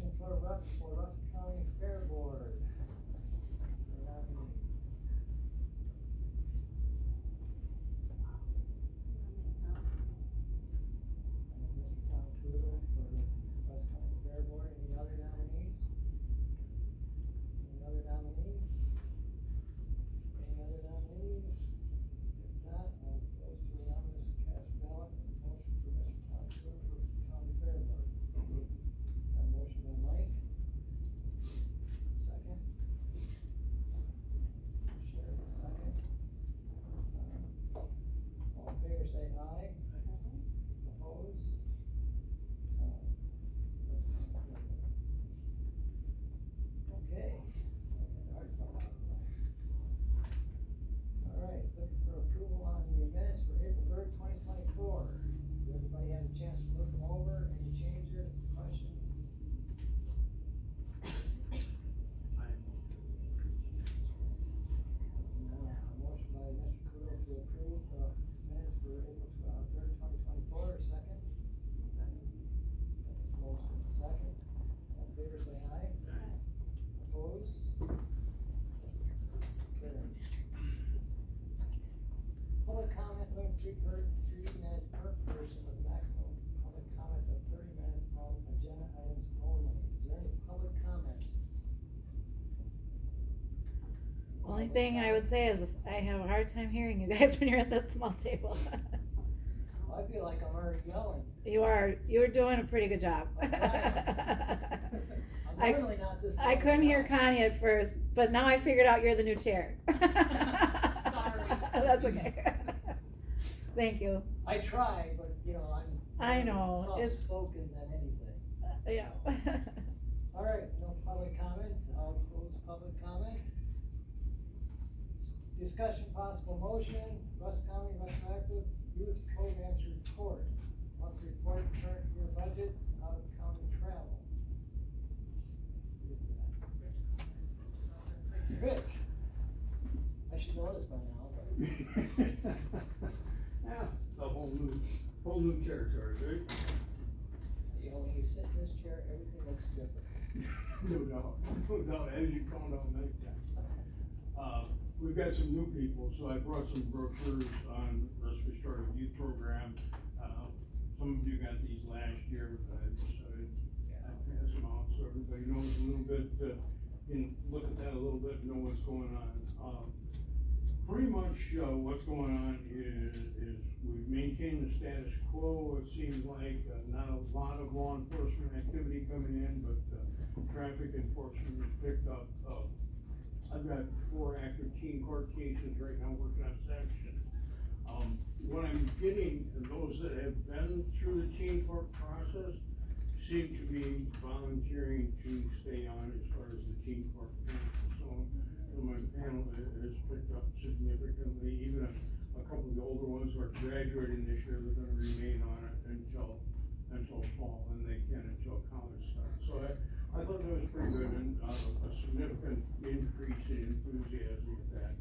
motion for Rusk County Fair Board. Mr. Tom Kudo for Rusk County Fair Board. Any other nominees? Any other nominees? Any other nominees? If not, I'll close to anonymous cast ballot. Motion for Mr. Tom Kudo for County Fair Board. Got a motion by Mike. Second. Sherry, second. All in favor, say aye. Opposed? Okay. All right, looking for approval on the minutes for April 3rd, 2024. Did everybody have a chance to look them over? Any changes, questions? Motion by Mr. Kudo to approve the minutes for April 3rd, 2024. Second? Motion second. All in favor, say aye. Opposed? Carried. Public comment, limit 3 minutes per person with maximum public comment of 30 minutes on agenda items only. Is there any public comment? Only thing I would say is I have a hard time hearing you guys when you're at that small table. I feel like I'm already yelling. You're doing a pretty good job. I'm normally not this. I couldn't hear Connie at first, but now I figured out you're the new chair. Sorry. That's okay. Thank you. I try, but you know, I know, more soft-spoken than anything. Yeah. All right, no public comment. I'll close public comment. Discussion possible motion, Rusk County retroactive youth programs report. Monthly report, current year budget, out of county travel. Rich. I should know this by now, but. Yeah, it's a whole new territory, right? You know, when you sit in this chair, everything looks different. No doubt, as you found out many times. We've got some new people, so I brought some brochures on Rusk Restorative Youth Program. Some of you got these last year, but I decided I'd pass them out so everybody knows a little bit, can look at that a little bit and know what's going on. Pretty much, what's going on is we've maintained the status quo. It seems like not a lot of law enforcement activity coming in, but traffic enforcement has picked up. I've got 4 active teen court cases right now working on sanction. What I'm getting, those that have been through the teen court process seem to be volunteering to stay on as far as the teen court panel. So my panel has picked up significantly. Even a couple of the older ones who are graduating this year, they're gonna remain on it until fall, and they can until college starts. So I thought that was pretty good, and a significant increase in enthusiasm with that.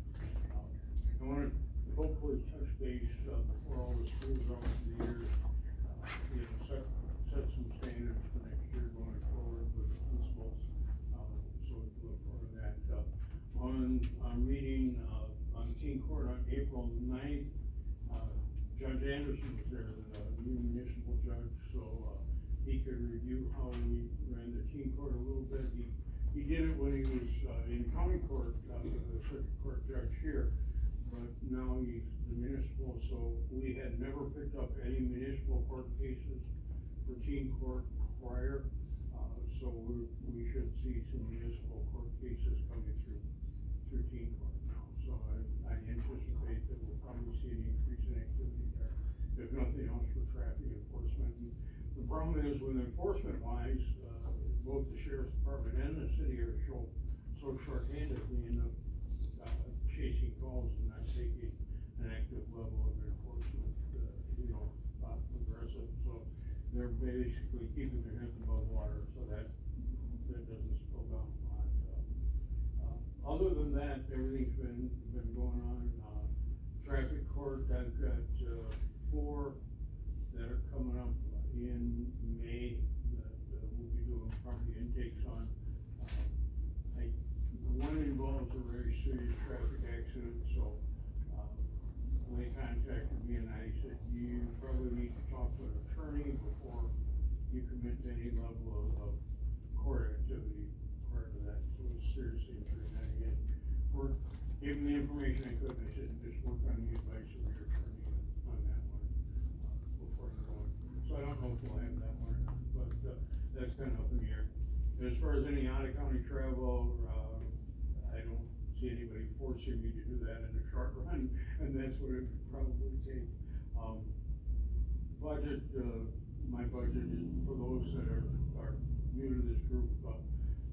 I wanna hopefully touch base before all the schools are over the years, set some standards for next year going forward with the principals. So we look forward to that. On meeting on teen court on April 9th, Judge Anderson was there, the new municipal judge, so he could review how we ran the teen court a little bit. He did it when he was in county court, the circuit court judge here, but now he's the municipal, so we had never picked up any municipal court cases for teen court prior, so we should see some municipal court cases coming through teen court now. So I anticipate that we'll probably see an increase in activity there, if nothing else for traffic enforcement. And the problem is with enforcement wise, both the sheriff's department and the city are so short-handed, we end up chasing calls and not taking an active level of enforcement, aggressive. So they're basically keeping their heads above water, so that doesn't spill down a lot. Other than that, everything's been going on. Traffic court, I've got 4 that are coming up in May that we'll be doing probably in that you probably need to talk to an attorney before you commit to any level of court activity prior to that, so it's seriously injuring that again. Or give me the information I could, I said, just work on the advice of your attorney on that one, before you go in. So I don't know if we'll have that one or not, but, that's kind of up in the air. As far as any out-of-county travel, I don't see anybody forcing me to do that in the short run, and that's what it would probably take. Budget, my budget is, for those that are new to this group,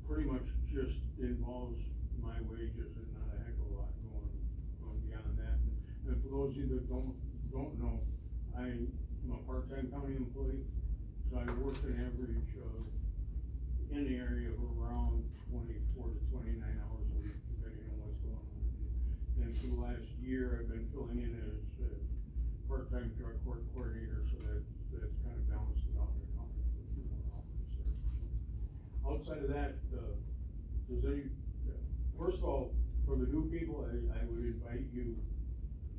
pretty much just involves my wages and not a heck of a lot going beyond that. And for those of you that don't know, I'm a part-time county employee, so I work an average of in the area of around 24 to 29 hours a week, depending on what's going on. And for the last year, I've been filling in as part-time drug court coordinator, so that's kind of balanced it out and accounted for a few more hours there. So, outside of that, first of all, for the new people, I would invite you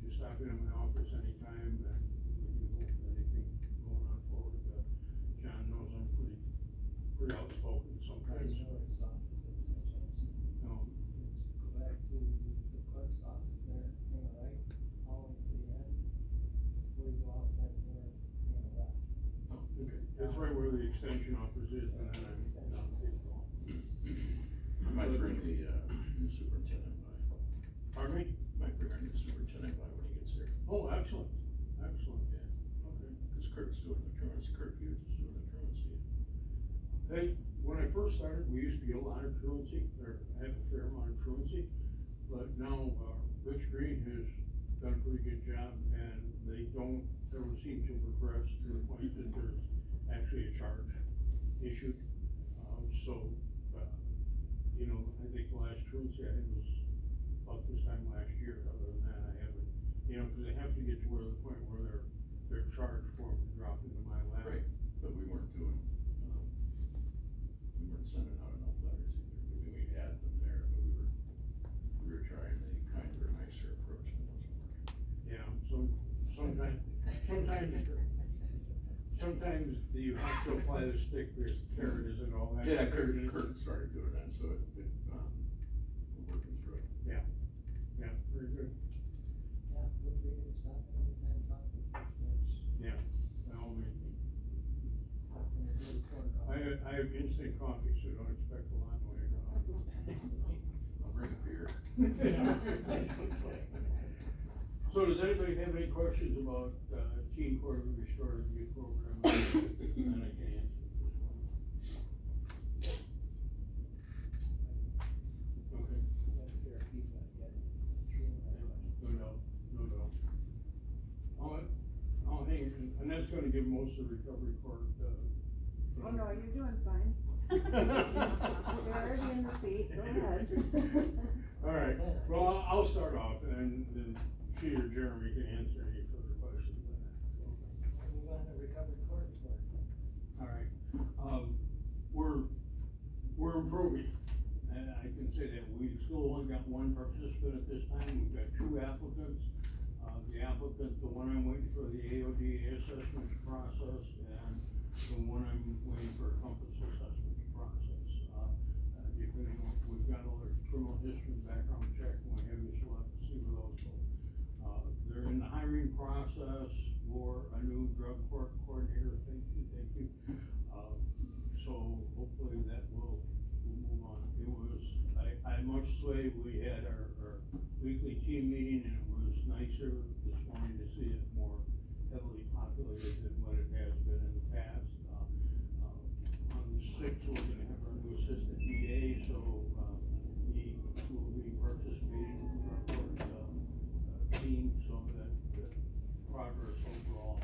to stop in my office anytime, and we can go for anything going on forward. John knows I'm pretty outspoken sometimes. I know his office is no change. No, It's go back to the clerk's office there, hang a right, all the way to the end, before you go outside the door, hang a left. okay, that's right where the extension office is, and then I'm down the hall. I might bring the, new superintendent by. Pardon me? Might bring our new superintendent by when he gets here. Oh, excellent, excellent, Yeah, okay. cause Kurt's doing the truancy, Kurt Hughes is doing the truancy. Hey, when I first started, we used to get a lot of truancy, or had a fair amount of truancy, but now, Rich Green has done a pretty good job, and they don't ever seem to progress to the point that there's actually a charge issued. You know, I think the last truancy I had was about this time last year. Other than that, I haven't, you know, cause they have to get to the point where their charge form dropped into my lap. Right, but we weren't doing, we weren't sending out enough letters either. I mean, we had them there, but we were trying a kinder, nicer approach and it wasn't working. Yeah, sometimes you have to apply the stick because carrot isn't all that. Yeah, Kurt started doing that, so we're working through it. Yeah, very good. Yeah, feel free to stop anytime, talk to the clerks. Yeah, by all means. Talk to the corner. I have instant coffee, so don't expect a lot later on. I'll bring a beer. So does anybody have any questions about, Teen Court of Restorative Youth Program? And I can answer this one. Okay. That's fair feedback, yeah. True, right. No doubt. I'll hang, and that's gonna give most of the recovery court, Oh, no, you're doing fine. You're already in the seat, go ahead. All right, well, I'll start off, and then she or Jeremy can answer any further questions on that. We'll move on to recovery court report. All right, we're improving, and I can say that we've still only got one participant at this time. We've got two applicants. The applicant, the one I'm waiting for the AOD assessment process, and the one I'm waiting for a compass assessment process. Depending on, we've got all their criminal history, background check, and what have you, so we'll have to see where those go. They're in the hiring process for a new drug court coordinator. Thank you. So hopefully that will move on. It was, I must say, we had our weekly team meeting, and it was nicer this morning to see it more heavily populated than what it has been in the past. On the 6th, we're gonna have our new assistant DA, so, he will be participating in our court, team, so that progress overall.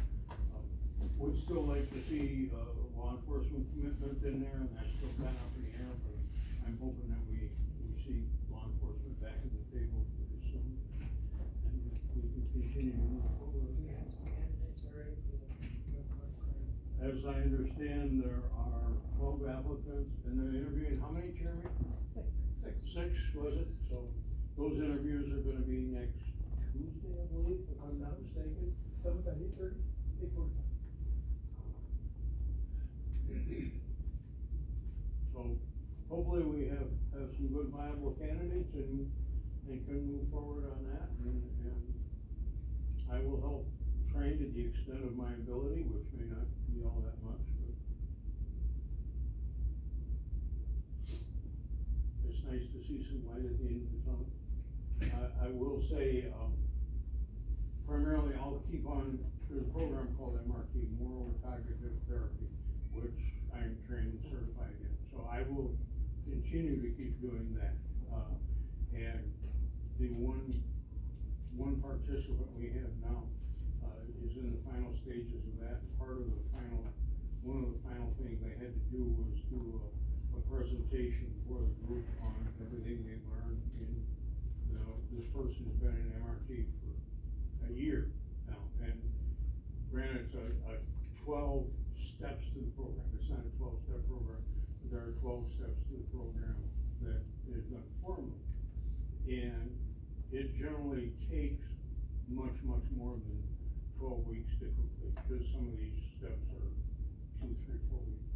Would still like to see, law enforcement commitment in there, and that's still kind of up in the air, but I'm hoping that we see law enforcement back at the table pretty soon. And we can continue to move forward. We had some candidates already for the drug court coordinator. As I understand, there are 12 applicants, and they're interviewing how many, Jeremy? Six, was it? So those interviews are gonna be next Tuesday, I believe, if I'm not mistaken. 7th at 8:30, 8:45. So hopefully we have some good viable candidates and can move forward on that, and I will help train to the extent of my ability, which may not be all that much, but it's nice to see some light at the end of the tunnel. I will say, primarily I'll keep on, there's a program called MRT, Moral Cognitive Therapy, which I am trained and certified in, so I will continue to keep doing that. And the one participant we have now, is in the final stages of that. One of the final things they had to do was do a presentation for the group on everything they learned in, this person has been in MRT for a year now, and granted, it's a 12 steps to the program. It's not a 12-step program, but there are 12 steps to the program that is done formally. And it generally takes much more than 12 weeks to complete, because some of these steps are 2, 3, 4 weeks.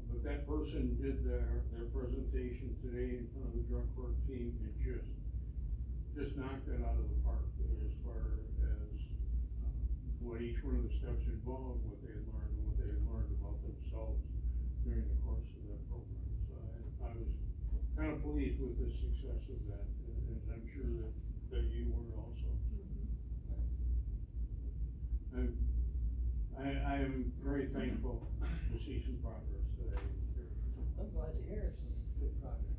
But that person did their presentation today in front of the drug court team and just knocked it out of the park as far as what each one of the steps involved, what they had learned, and what they had learned about themselves during the course of that program. So I was kind of pleased with the success of that, and I'm sure that you were also. I am very thankful to see some progress today. I'm glad to hear some good progress.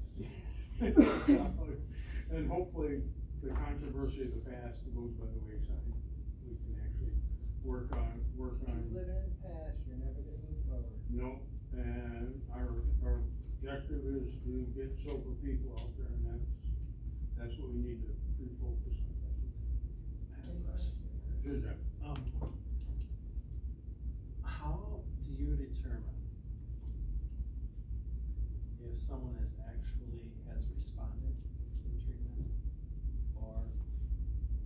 And hopefully the controversy of the past goes by the wayside. We can actually work on. Keep living in the past, you're never gonna move forward. No, and our objective is to get sober people out there, and that's what we need to refocus on. I have a question. Sure, Jeff. How do you determine if someone has responded in treatment, or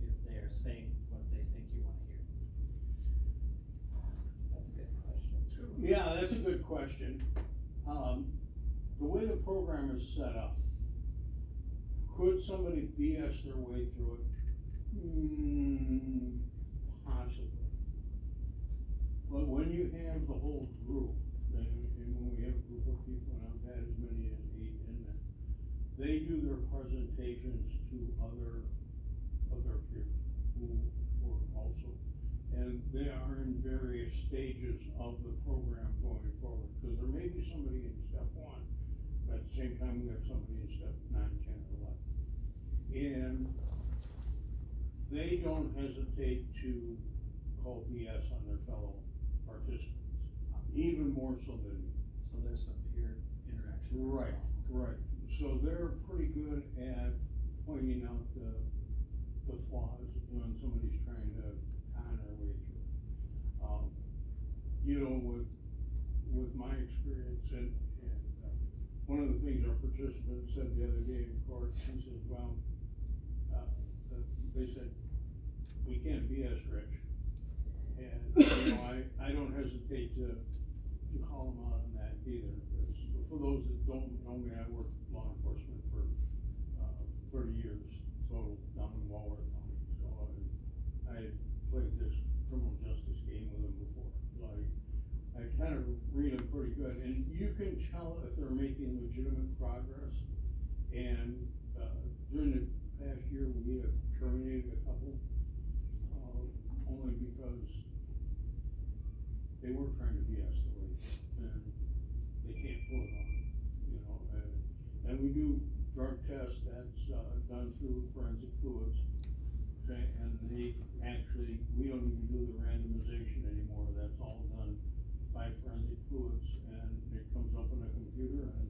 if they are saying what they think you wanna hear? That's a good question. Yeah, that's a good question. The way the program is set up, could somebody BS their way through it? Possibly. But when you have the whole group, and when we have a group of people, and I've had as many as 8 in there, they do their presentations to other peers who were also, and they are in various stages of the program going forward, because there may be somebody in step 1, but at the same time, we have somebody in step 9, 10, or 11. And they don't hesitate to call BS on their fellow participants, even more so than me. So there's some peer interaction. as Right, well. right. So they're pretty good at pointing out the flaws when somebody's trying to con their way through. With my experience, and one of the things our participant said the other day in court, he said, well, they said, we can't BS Rich. And, I don't hesitate to call them out on that either, because for those that don't know me, I worked law enforcement for 30 years, so down in Walworth County. So I played this criminal justice game with them before. So I kind of read them pretty good, and you can tell if they're making legitimate progress. And during the past year, we have terminated a couple, only because they were trying to BS the way, and they can't pull it off, and we do drug tests that's done through forensic fluids, okay, and we don't even do the randomization anymore. That's all done by forensic fluids, and it comes up on a computer, and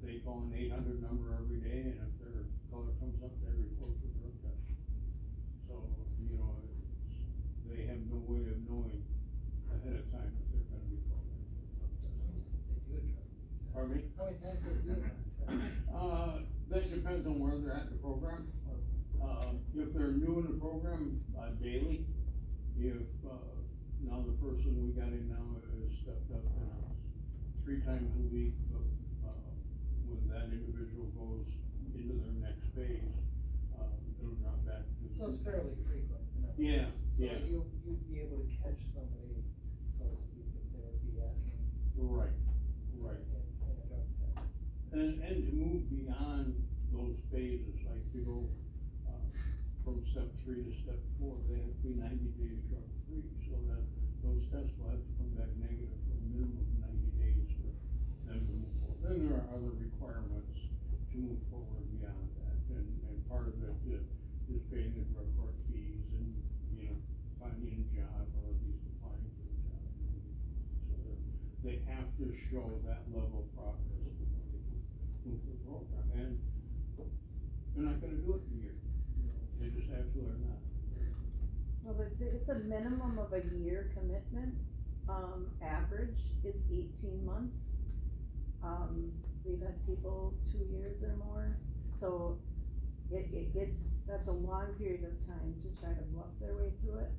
they call an 800 number every day, and if their color comes up, they report for drug test. So, they have no way of knowing ahead of time if they're gonna be called in for drug test. They do a drug. Pardon me? How many times they do it? That depends on where they're at in the program. If they're new in the program, daily, if, now the person we got in now is stepped up and it's 3 times a week, but, when that individual goes into their next phase, it'll drop back to. So it's fairly frequent, you know? Yeah, yeah. So you'd be able to catch somebody, so to speak, if they would be asking. Right, right. In a drug test. And to move beyond those phases, like to go, from step 3 to step 4, they have to be 90 days drug free, so that those tests will have to come back negative for a minimum of 90 days for them to move forward. Then there are other requirements to move forward beyond that, and part of it is paying the drug court fees and, you know, finding a job or at least applying for a job. So they have to show that level of progress before they can move the program, and they're not gonna do it in a year. They just absolutely are not. Well, it's a minimum of a year commitment, average is 18 months. We've had people 2 years or more, so that's a long period of time to try to bluff their way through it.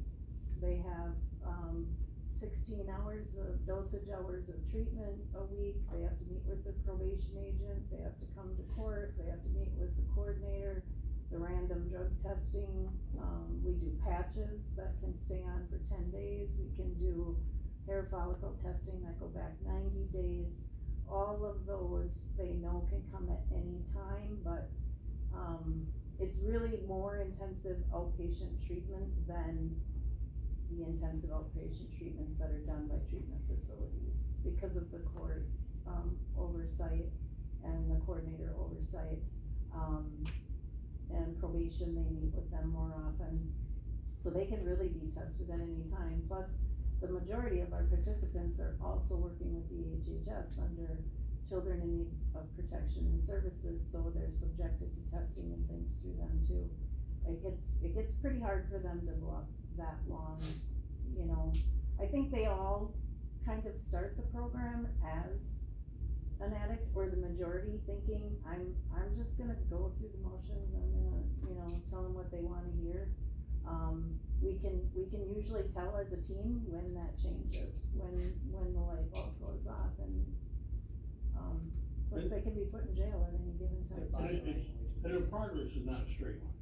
They have, 16 hours of dosage hours of treatment a week, they have to meet with the probation agent, they have to come to court, they have to meet with the coordinator, the random drug testing, we do patches that can stay on for 10 days, we can do hair follicle testing that go back 90 days. All of those they know can come at any time, but, it's really more intensive outpatient treatment than the intensive outpatient treatments that are done by treatment facilities because of the court, oversight and the coordinator oversight. And probation, they meet with them more often, so they can really be tested at any time. Plus, the majority of our participants are also working with the HHS under Children in Need of Protection and Services, so they're subjected to testing and things through them too. It gets pretty hard for them to bluff that long, you know. I think they all kind of start the program as an addict, or the majority thinking, I'm just gonna go through the motions, I'm gonna, you know, tell them what they wanna hear. We can usually tell as a team when that changes, when the light bulb goes off, and, plus they can be put in jail at any given time. And the progress is not a straight line.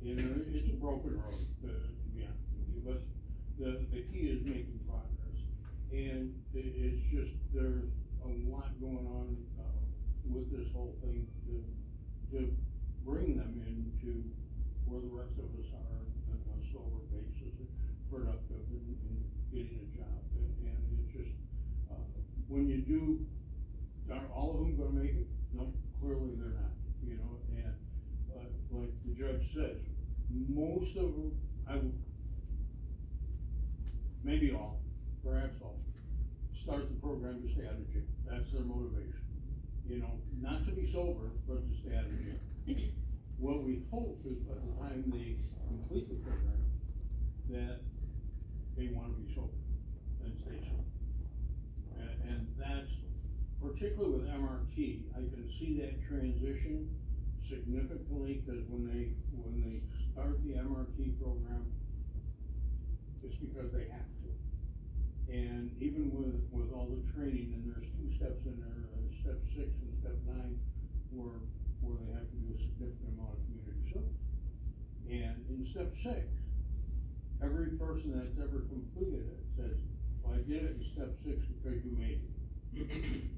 You know, it's a broken road, to be honest with you, but the key is making progress. And it's just, there's a lot going on, with this whole thing to bring them into where the rest of us are on a sober basis, productive and getting a job. And it's just, when you do, are all of them gonna make it? No, clearly they're not, you know, and, like the judge says, most of them, maybe all, perhaps all, start the program to stay out of jail. That's their motivation. You know, not to be sober, but to stay out of jail. What we hope is by the time they complete the program, that they wanna be sober and stay sober. And that's, particularly with MRT, I can see that transition significantly, cause when they start the MRT program, it's because they have to. And even with all the training, and there's 2 steps in there, step 6 and step 9, where they have to do a significant amount of community service. And in step 6, every person that's ever completed it says, well, I did it in step 6 because you made it.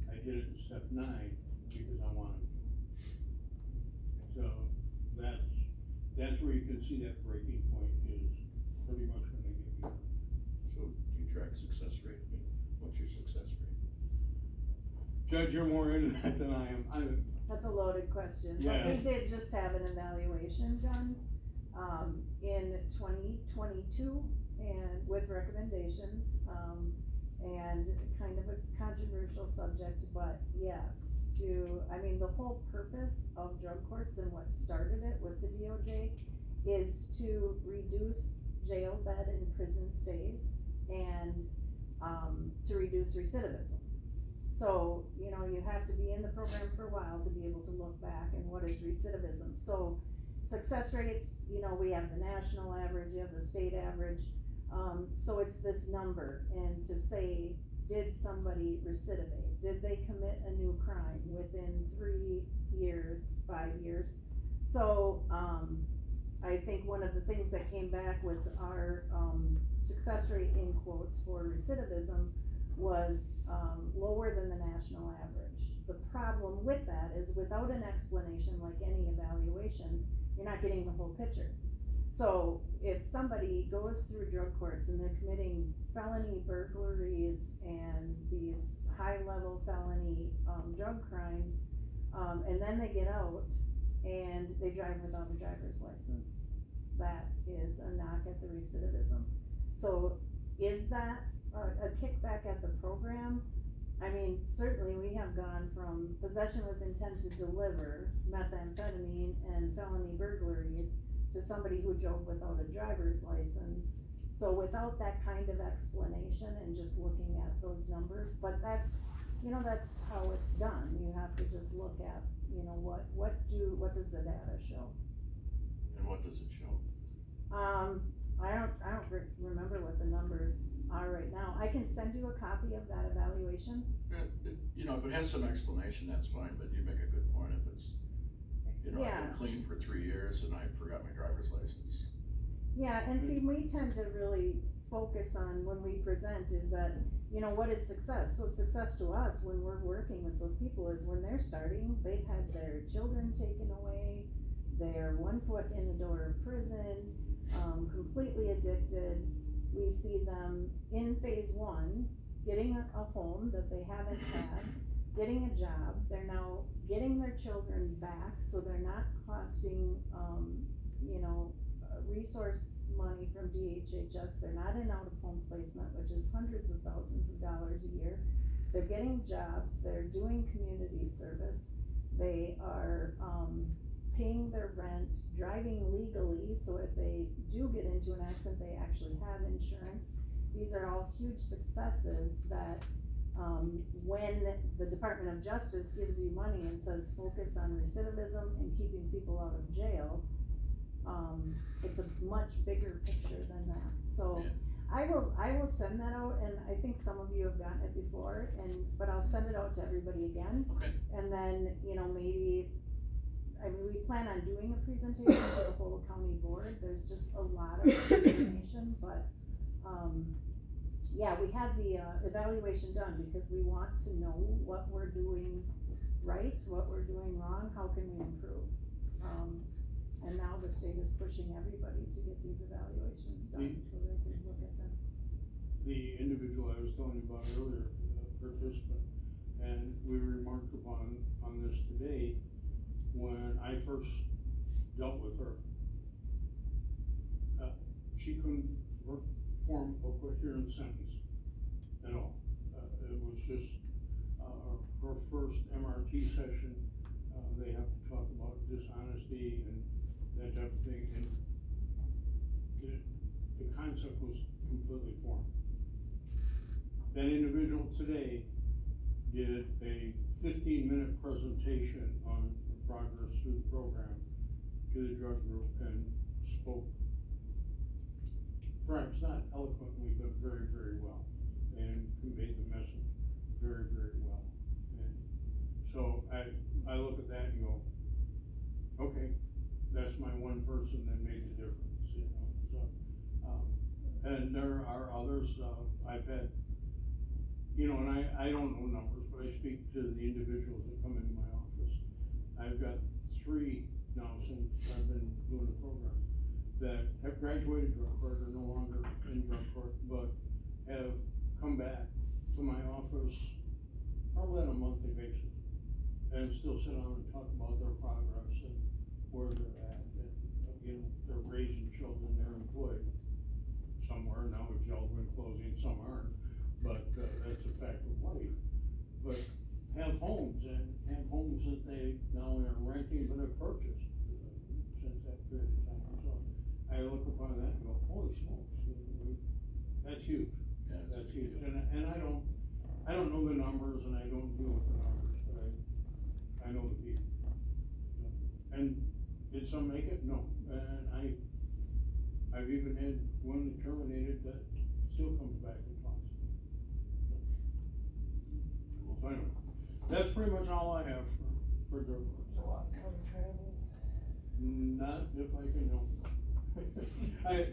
I did it in step 9 because I wanted to. So that's where you can see that breaking point is pretty much when they get beyond. So do you track success rate? I mean, what's your success rate? Judge, you're more into that than I am. That's a loaded question, Yeah. but we did just have an evaluation done, in 2022, and with recommendations, and kind of a controversial subject, but yes, the whole purpose of drug courts and what started it with the DOJ is to reduce jail bed and prison stays and, to reduce recidivism. So, you have to be in the program for a while to be able to look back and what is recidivism. So success rates, you know, we have the national average, you have the state average, so it's this number, and to say, did somebody recidivate? Did they commit a new crime within 3 years, 5 years? So, I think one of the things that came back was our, success rate in quotes for recidivism was, lower than the national average. The problem with that is without an explanation, like any evaluation, you're not getting the whole picture. So if somebody goes through drug courts and they're committing felony burglaries and these high-level felony, drug crimes, and then they get out and they drive without a driver's license, that is a knock at the recidivism. So is that a kickback at the program? I mean, certainly we have gone from possession with intent to deliver methamphetamine and felony burglaries to somebody who drove without a driver's license. So without that kind of explanation and just looking at those numbers, but that's, you know, that's how it's done. You have to just look at, you know, what does the data show? And what does it show? I don't remember what the numbers are right now. I can send you a copy of that evaluation. You know, if it has some explanation, that's fine, but you make a good point, if it's, you know, I've Yeah. been clean for 3 years and I forgot my driver's license. Yeah, and see, we tend to really focus on when we present is that, you know, what is success? So success to us when we're working with those people is when they're starting, they've had their children taken away, they're 1 foot in the door of prison, completely addicted. We see them in phase 1, getting a home that they haven't had, getting a job, they're now getting their children back, so they're not costing, you know, resource money from DHHS, they're not in out-of-home placement, which is hundreds of thousands of dollars a year. They're getting jobs, they're doing community service, they are, paying their rent, driving legally, so if they do get into an accident, they actually have insurance. These are all huge successes that, when the Department of Justice gives you money and says focus on recidivism and keeping people out of jail, it's a much bigger picture than that. So Yeah. I will send that out, and I think some of you have gotten it before, but I'll send it out to everybody again. Okay. And then, you know, maybe, I mean, we plan on doing a presentation to the whole county board, there's just a lot of information, but, yeah, we had the, evaluation done because we want to know what we're doing right, what we're doing wrong, how can we improve? And now the state is pushing everybody to get these evaluations done, so they can look at them. The individual I was telling you about earlier, participant, and we remarked upon on this today, when I first dealt with her, she couldn't form a coherent sentence at all. It was just, her first MRT session, they have to talk about dishonesty and that type of thing, and the concept was completely foreign. That individual today did a 15-minute presentation on the progress through the program to the drug group and spoke, perhaps not eloquently, but very, very well, and conveyed the message very, very well. And so I look at that and go, okay, that's my one person that made the difference, you know, so, and there are others, I've had, you know, and I don't know numbers, but I speak to the individuals that come into my office. I've got 3 now since I've been doing the program that have graduated drug court, are no longer in drug court, but have come back to my office probably on a monthly basis and still sit down and talk about their progress and where they're at. And again, they're raising children, they're employed somewhere, now with children closing, some aren't, but that's a fact of life. But have homes, and have homes that they not only are renting but have purchased since that period of time. So I look upon that and go, holy smokes, that's huge. Yeah, That's huge. And I don't know the numbers and I don't deal with the numbers, but I know the people. And Did some make it? No, and I've even had one terminated that still comes back and talks. So anyway, that's pretty much all I have for drug court. A lot of county travel. Not if I can help.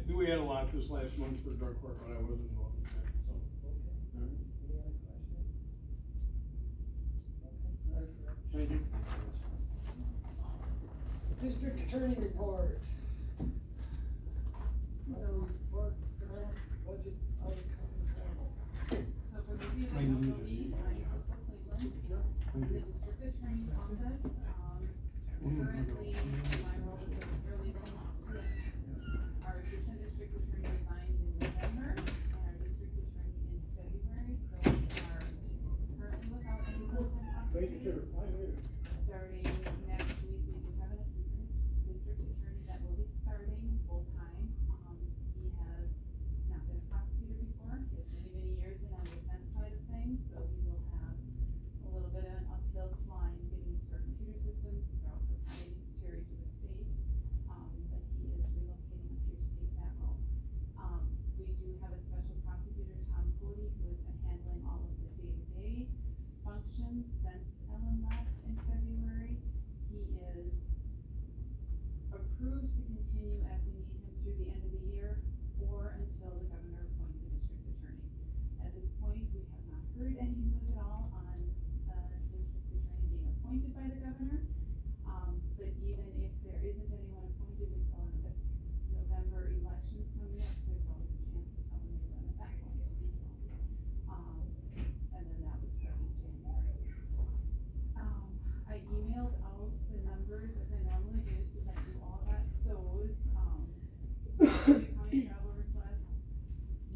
We had a lot this last month for drug court, but I wasn't involved in that, so. Okay. All right. Any other questions? Okay. Thank you. District attorney report. Report, budget, out of county travel. So for the people who don't know me, I'm Crystal Cleveland, I'm the district attorney's office, currently, my role is a paralegal officer. Our assistant district attorney resigned in November, and our district attorney in February, so we are currently without any full-time Thank you, sir. prosecutors. Bye, later. Starting next week, we do have an assistant district attorney that will be starting full-time. He has not been a prosecutor before, he has many, many years in on the defense side of things, so he will have a little bit of an uphill climb getting used to our computer systems, because they're all proprietary to the state. But he is relocating up here to take that role. We do have a special prosecutor, Tom Cody, who has been handling all of the day-to-day functions since Ellen left in February. He is approved to continue as we need him through the end of the year or until the governor appoints a district attorney. At this point, we have not heard any news at all on district attorney being appointed by the governor. But even if there isn't anyone appointed, we still have the November elections coming up, so there's always a chance that someone may run at that point. And then that would start in January. I emailed out the numbers as I normally do, so that you all got those. County travel requests,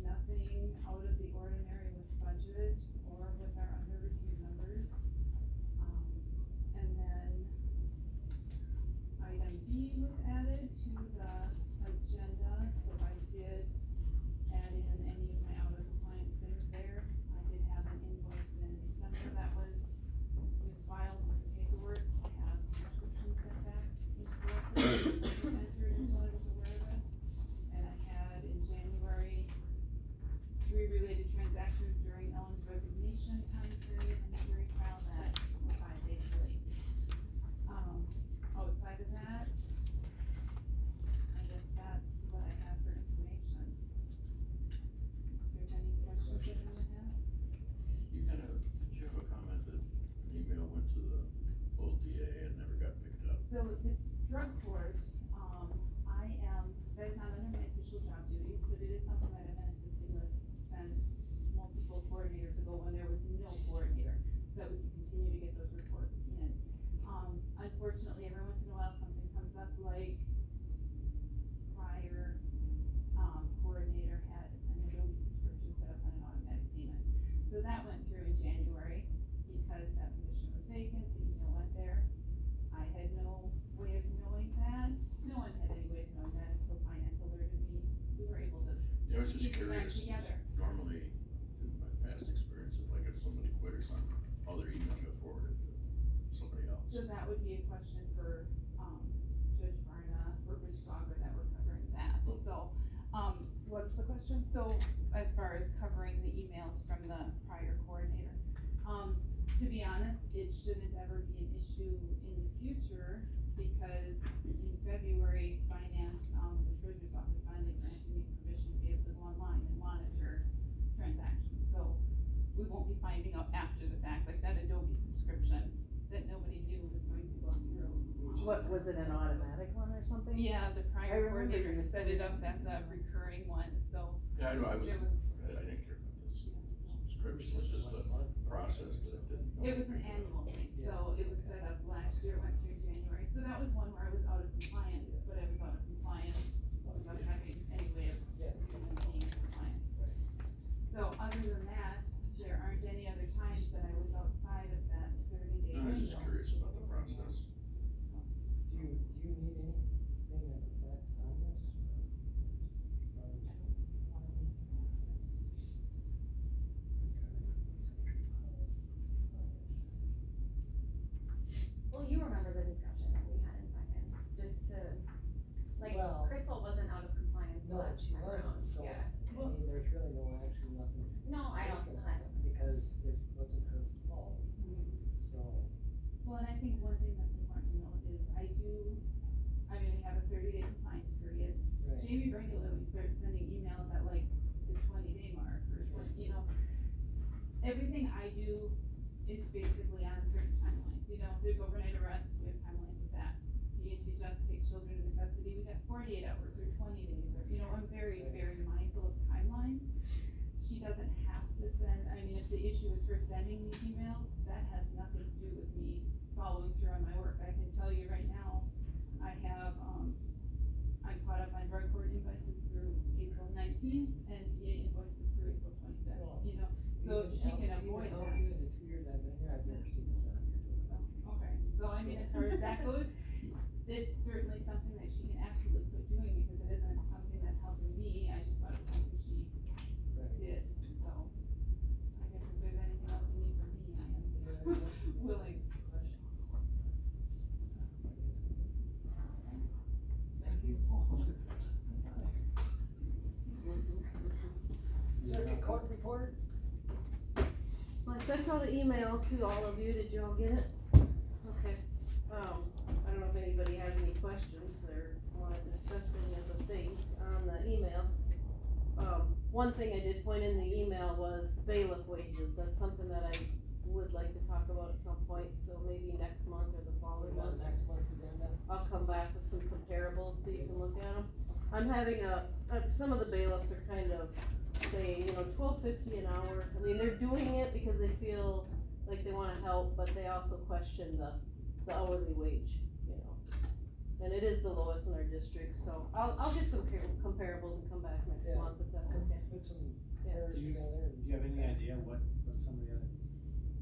nothing out of the ordinary with budget or with our under review numbers. And then item B was added to the agenda, so I did add in any of my out of compliance things there. I did have an invoice in December that was misfiled with the paperwork, I have prescriptions sent back incorrectly, entered until I was aware of it. And I had in January, 3 related transactions during Ellen's resignation time period and jury trial that were 5 days late. Outside of that, I guess that's what I have for information. If there's any questions that anyone has? Did you have a comment that an email went to the old DA and never got picked up? So the drug court, that is not under my official job duties, but it is something that I've been assisting with since multiple coordinators ago when there was no coordinator, so that we can continue to get those reports in. Unfortunately, every once in a while, something comes up like prior, coordinator had an Adobe subscription set up on an automatic payment. So that went through in January because that position was vacant, the email went there. I had no way of knowing that, no one had any way of knowing that until finance alerted me. We were able to Yeah, I was just keep it back curious, together. normally, in my past experience, if somebody quit or something, all their email got forwarded to somebody else. So that would be a question for, Judge Varna or Rich Gogger that we're covering that, so, what's the question? So, as far as covering the emails from the prior coordinator, to be honest, it shouldn't ever be an issue in the future, because in February, finance, the treasurer's office finally granted me permission to be able to go online and monitor transactions, so we won't be finding out after the fact, like that Adobe subscription that nobody knew was going to go through. What, was it an automatic one or something? Yeah, the I prior remember coordinator you set it up saying- as a recurring one, so. Yeah, I know, I there was- didn't care about this subscription, it's just a process that I didn't know. It was an annual thing, so it was set up last year, went through January, so that was one where I was out of compliance, but I was out of compliance without having any way of being in compliance. So other than that, there aren't any other times that I was outside of that 30-day I was window. just curious about the process. Do you need anything of effect on this? Well, you remember the discussion that we had in finance, just to 48 hours or 20 days, or, you know, I'm very, very mindful of timelines. She doesn't have to send, I mean, if the issue is her sending these emails, that has nothing to do with me following through on my work. I can tell you right now, I have, I'm caught up on drug court invoices through April 19th and TA invoices through April 25th, you know, so she can avoid that. Even in the 2 years I've been here, I've never seen this on your door. So, okay, so I mean, as far as that goes, it's certainly something that she can absolutely quit doing because it isn't something that's helping me. I just thought it was something she did, so. I guess if there's anything else you need from me, I am willing. Thank you. Circuit court report? Well, I sent out an email to all of you, did you all get it? Okay, I don't know if anybody has any questions or wanna discuss any of the things on the email. One thing I did point in the email was bailiff wages, that's something that I would like to talk about at some point, so maybe next month or the following On month. the next month's agenda? I'll come back with some comparables so you can look at them. I'm having some of the bailiffs are kind of saying, you know, $12.50 an hour. I mean, they're doing it because they feel like they wanna help, but they also question the hourly wage, you know. And it is the lowest in our district, so I'll get some comparables and come back next Yeah. month if that's okay. Put some Yeah. pairs Do you- together. Do you have any idea what some of the other,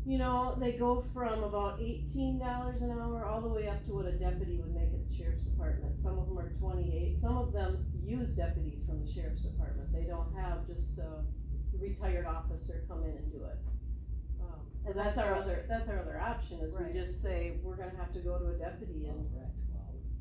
You know, they go from about $18 an hour all the way up to what a deputy would make at the sheriff's department. Some of them are 28, some of them use deputies from the sheriff's department, they don't have just a retired officer come in and do it. So that's our other option, is we Right. just say, we're gonna have to go to a deputy and Correct,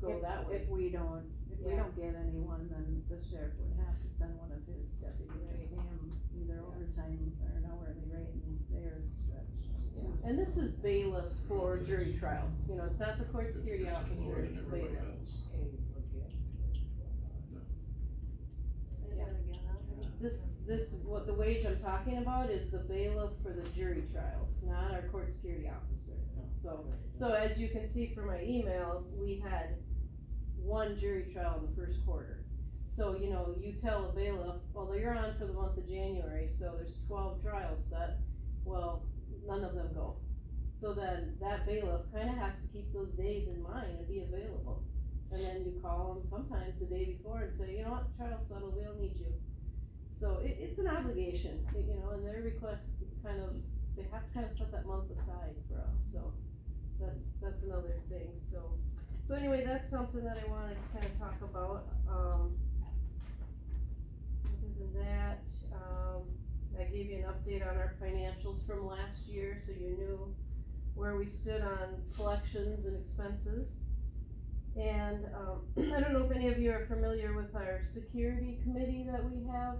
well, go that way. If we don't Yeah. get anyone, then the sheriff would have to send one of his deputies and pay him either overtime or an hourly rate, and theirs stretched too. And this is bailiffs for jury trials, you know, it's not the court security 50% officer, more than it's everybody bailiff. else. okay, forget. Say that again, What the wage I'm talking about is the bailiff for the jury trials, not our court security officer. So as you can see from my email, we had one jury trial in the first quarter. So, you know, you tell a bailiff, well, you're on for the month of January, so there's 12 trials set, well, none of them go. So then that bailiff kinda has to keep those days in mind and be available. And then you call them sometimes the day before and say, you know what, trial settled, we don't need you. So it's an obligation, you know, and their request they have to kind of set that month aside for us, so that's another thing, so anyway, that's something that I wanna kinda talk about, other than that, I gave you an update on our financials from last year, so you knew where we stood on collections and expenses. And, I don't know if any of you are familiar with our security committee that we have.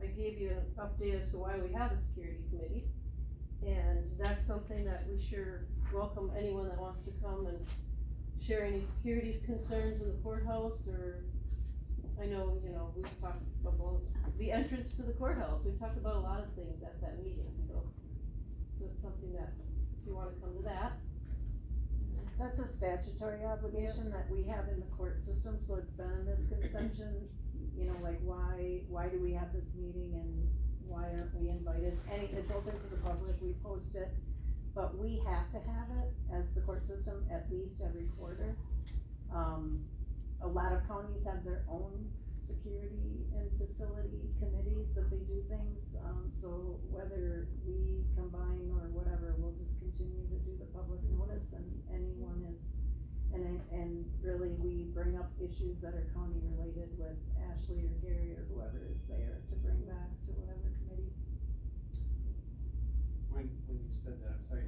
I gave you an update as to why we have a security committee. And that's something that we sure welcome anyone that wants to come and share any security concerns in the courthouse, or, I know, you know, we've talked about the entrance to the courthouse, we've talked about a lot of things at that meeting, so it's something that, if you wanna come to that. That's a statutory obligation that we have in the court system, so it's been a misconception, you know, like why do we have this meeting and why aren't we invited? It's open to the public, we post it, but we have to have it as the court system at least every quarter. A lot of counties have their own security and facility committees that they do things, so whether we combine or whatever, we'll just continue to do the public notice, and anyone is, and really we bring up issues that are county related with Ashley or Gary or whoever is there to bring back to whatever committee. when you said that, I'm sorry,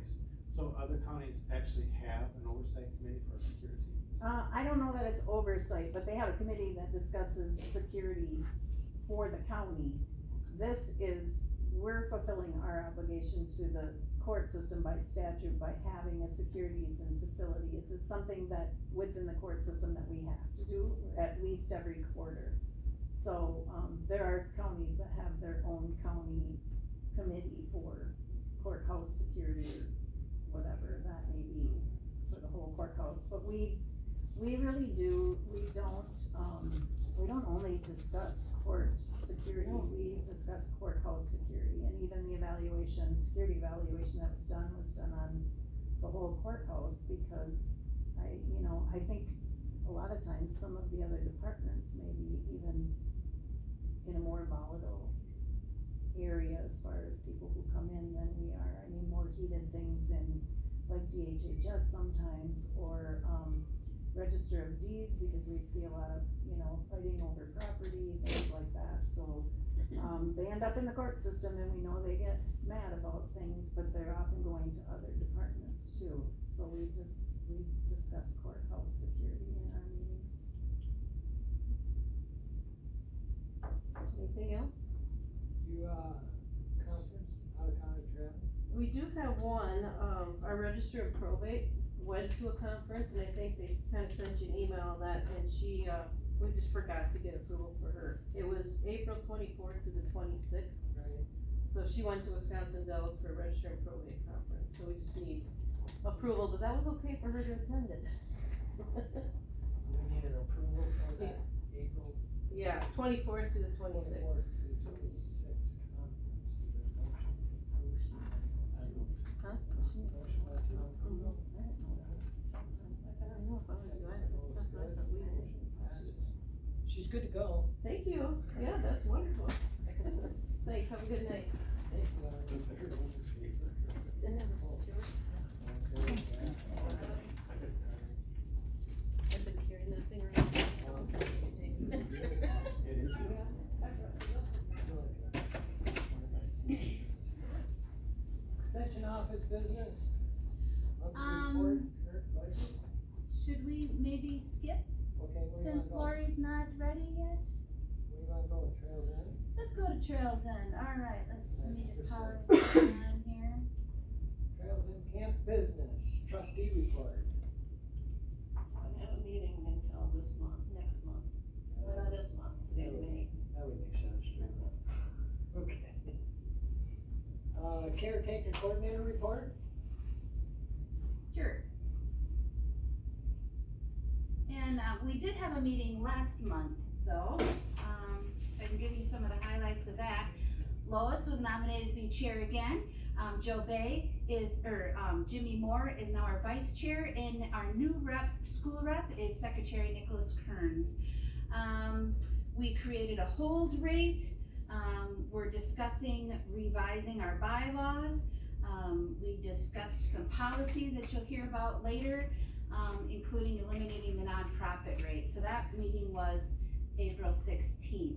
so other counties actually have an oversight committee for security? I don't know that it's oversight, but they have a committee that discusses security for the county. We're fulfilling our obligation to the court system by statute by having a securities and facility. It's something that within the court system that we have to do at least every quarter. So, there are counties that have their own county committee for courthouse security or whatever that may be for the whole courthouse, but we We really do, we don't only discuss court security, we discuss courthouse security, and even the security evaluation that was done on the whole courthouse, because I think a lot of times some of the other departments may be even in a more volatile area as far as people who come in than we are. I mean, more heated things in like DHHS sometimes, or, Register of Deeds, because we see a lot of, fighting over property, things like that, so, they end up in the court system, and we know they get mad about things, but they're often going to other departments too, so we discuss courthouse security in our meetings. Anything else? You, conference, out of county travel? We do have one, our register of probate went to a conference, and I think they kinda sent you an email on that, and she, we just forgot to get approval for her. It was April 24th to the 26th, Right. so she went to Wisconsin Dells for a register of probate conference, so we just need approval, but that was okay for her to attend it. So we need an approval for that April Yeah, 24th to the 26th. 24th to the 26th conference. Is there a motion to approve? Huh? Motion by Tom approval. I don't know if I was doing it, that's what I thought we did. Motion passes. She's good to go. Thank you, yeah, that's wonderful. Thanks, have a good night. Thank you, Larry. Is that your only favor? And that was yours. Okay, yeah. I've been carrying that thing around for a couple days today. It is good. Extension office business. Monthly report, Kurt, budget. Should we maybe skip, Okay, where you wanna since go? Lori's not ready yet? Where you wanna go, Trails End? Let's go to Trails End, alright, let me just pause Understood. on here. Trails End Camp Business, trustee report. I don't have a meeting until next month, well, not this month, today's May. That would make sense. Okay. Caretaker coordinator report? Sure. And, we did have a meeting last month, though, I can give you some of the highlights of that. Lois was nominated to be chair again, Joe Bay Jimmy Moore is now our vice chair, and our new school rep is Secretary Nicholas Kearns. We created a hold rate, we're discussing revising our bylaws, we discussed some policies that you'll hear about later, including eliminating the nonprofit rate. So that meeting was April 16th.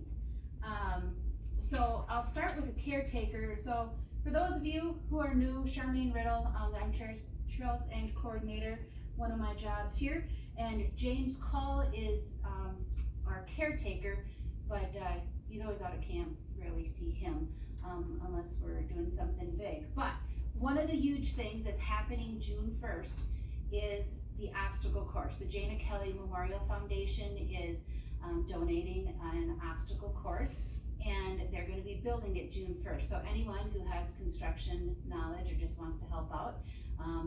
So I'll start with a caretaker. So for those of you who are new, Charmaine Riddle, I'm Trails End Coordinator, one of my jobs here, and James Call is our caretaker, but he's always out of camp, rarely see him unless we're doing something big. But one of the huge things that's happening June 1st is the obstacle course. The Jana Kelly Memorial Foundation is donating an obstacle course, and they're gonna be building it June 1st. So anyone who has construction knowledge or just wants to help out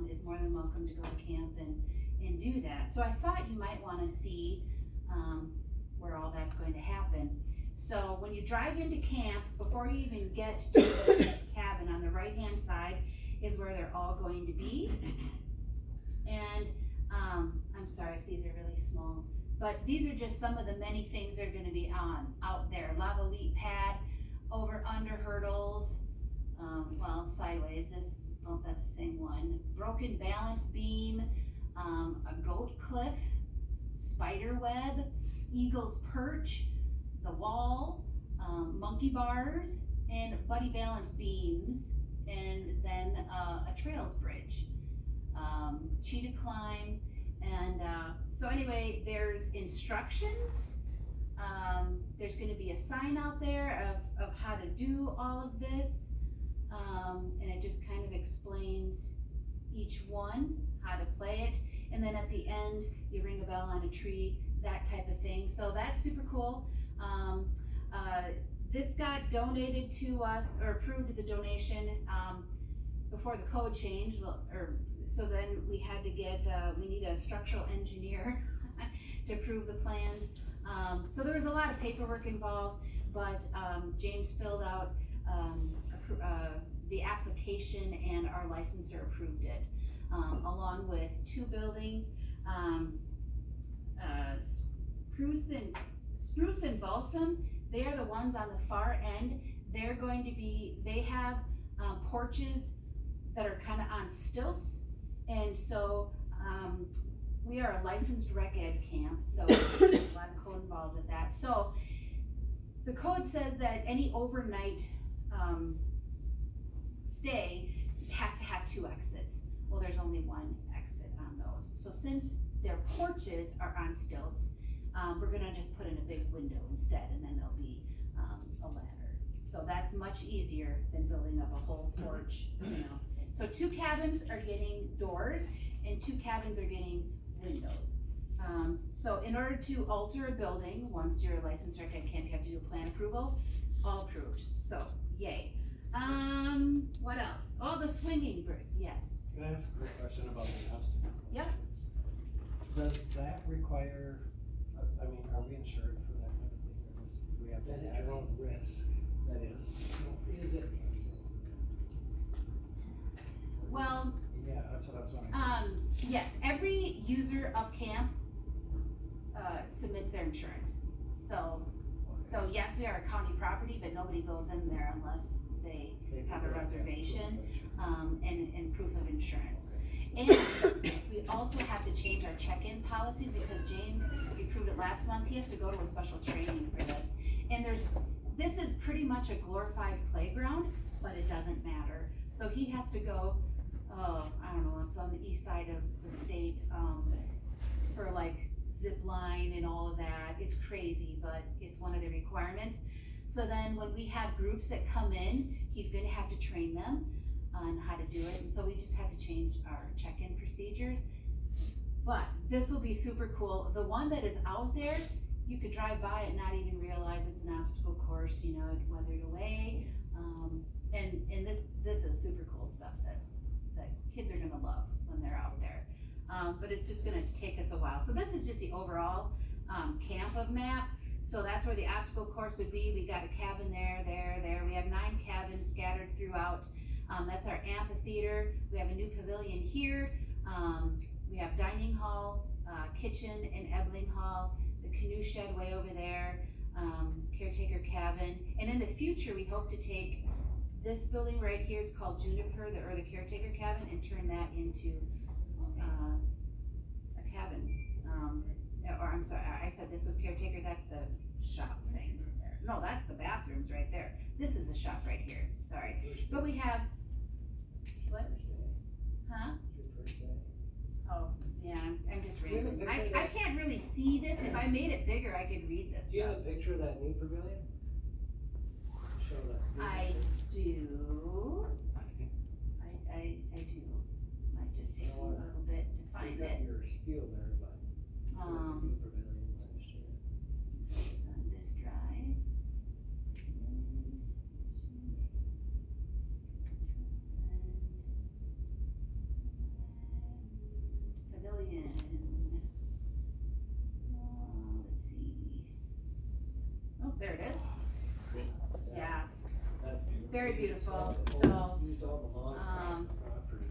is more than welcome to go to camp and do that. So I thought you might wanna see where all that's going to happen. So when you drive into camp, before you even get to the cabin, on the right-hand side is where they're all going to be. And I'm sorry if these are really small, but these are just some of the many things that are gonna be out there. Lavalier pad, over under hurdles, well, sideways, that's the same one. Broken balance beam, a goat cliff, spider web, eagle's perch, the wall, monkey bars, and buddy balance beams, and then a trails bridge, cheetah climb, and so anyway, there's instructions. There's gonna be a sign out there of how to do all of this, and it just kind of explains each one, how to play it, and then at the end, you ring a bell on a tree, that type of thing. So that's super cool. This got donated to us, or approved the donation, before the code changed, so then we had to get, we need a structural engineer to approve the plans. So there was a lot of paperwork involved, but, James filled out, the application and our licensor approved it, along with 2 buildings, Spruce and Balsam. They are the ones on the far end. They're going to be, they have, porches that are kinda on stilts, and so, we are a licensed rec ed camp, so there's a lot of code involved with that. So, the code says that any overnight, stay has to have 2 exits. Well, there's only 1 exit on those. So since their porches are on stilts, we're gonna just put in a big window instead, and then there'll be, a ladder. So that's much easier than building up a whole porch, you know. So 2 cabins are getting doors, and 2 cabins are getting windows. So in order to alter a building, once you're a licensed rec ed camp, you have to do a plan approval, all approved, so yay. What else? Oh, the swinging bridge, yes. Can I ask a quick question about the obstacle course? Yep. Does that require, I mean, are we insured for that type of thing, or do we have to? That is your own risk. That is? Is it? Well, Yeah, that's what I was wondering. yes, every user of camp, submits their insurance. So yes, we are a county property, but nobody goes in there unless they have a reservation, and proof of insurance. And we also have to change our check-in policies because James, we approved it last month, he has to go to a special training for this. And this is pretty much a glorified playground, but it doesn't matter. So he has to go, I don't know, it's on the east side of the state, for like zip line and all of that. It's crazy, but it's one of the requirements. So then when we have groups that come in, he's gonna have to train them on how to do it, and so we just have to change our check-in procedures. But this will be super cool. The one that is out there, you could drive by it and not even realize it's an obstacle course, you know, weathered away. And this is super cool stuff that kids are gonna love when they're out there. But it's just gonna take us a while. So this is just the overall camp of map. So that's where the obstacle course would be. We got a cabin there. We have 9 cabins scattered throughout. That's our amphitheater. We have a new pavilion here. We have dining hall, kitchen and Ebling hall, the canoe shed way over there, caretaker cabin. And in the future, we hope to take this building right here, it's called Juniper, the caretaker cabin, and turn that into a cabin. Or I'm sorry, I said this was caretaker, that's the shop thing. No, that's the bathrooms right there. This is the shop right here, sorry. But we have, what? Huh? Oh, yeah, I'm just Do you have a reading. picture of I that? can't really see this. If I made it bigger, I could read this Do you stuff. have a picture of that new pavilion? Show that. I do. I do. Might just take me a little bit to find You got it. your spiel there, but. New pavilion last year. It's on this drive. Pavilion. Let's see. Oh, there it is. Yeah, That's beautiful. very beautiful. Used So, all the lawns off the property.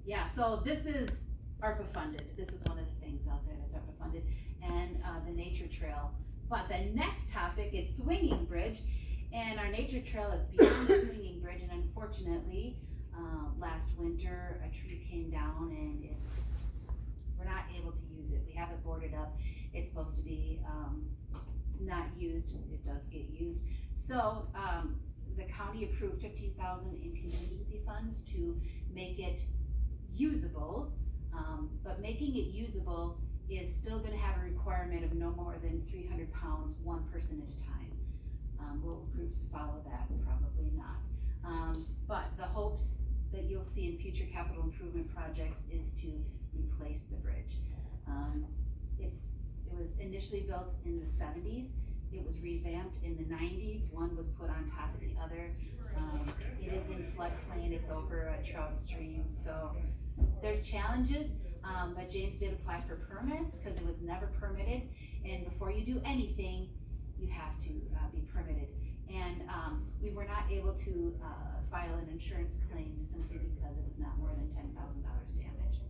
yeah, so this is ARPA funded. This is one of the things out there that's ARPA funded, and the nature trail. But the next topic is swinging bridge, and our nature trail is beyond the swinging bridge, and unfortunately, last winter, a tree came down and we're not able to use it. We have it boarded up. It's supposed to be, not used. It does get used. So, the county approved $15,000 in contingency funds to make it usable. But making it usable is still gonna have a requirement of no more than 300 pounds, 1 person at a time. Will groups follow that? Probably not. But the hopes that you'll see in future capital improvement projects is to replace the bridge. It was initially built in the 70s. It was revamped in the 90s. One was put on top of the other. It is in floodplain. It's over a trout stream, so there's challenges. but James did apply for permits, cause it was never permitted, and before you do anything, you have to, be permitted. And, we were not able to, file an insurance claim simply because it was not more than $10,000 damage.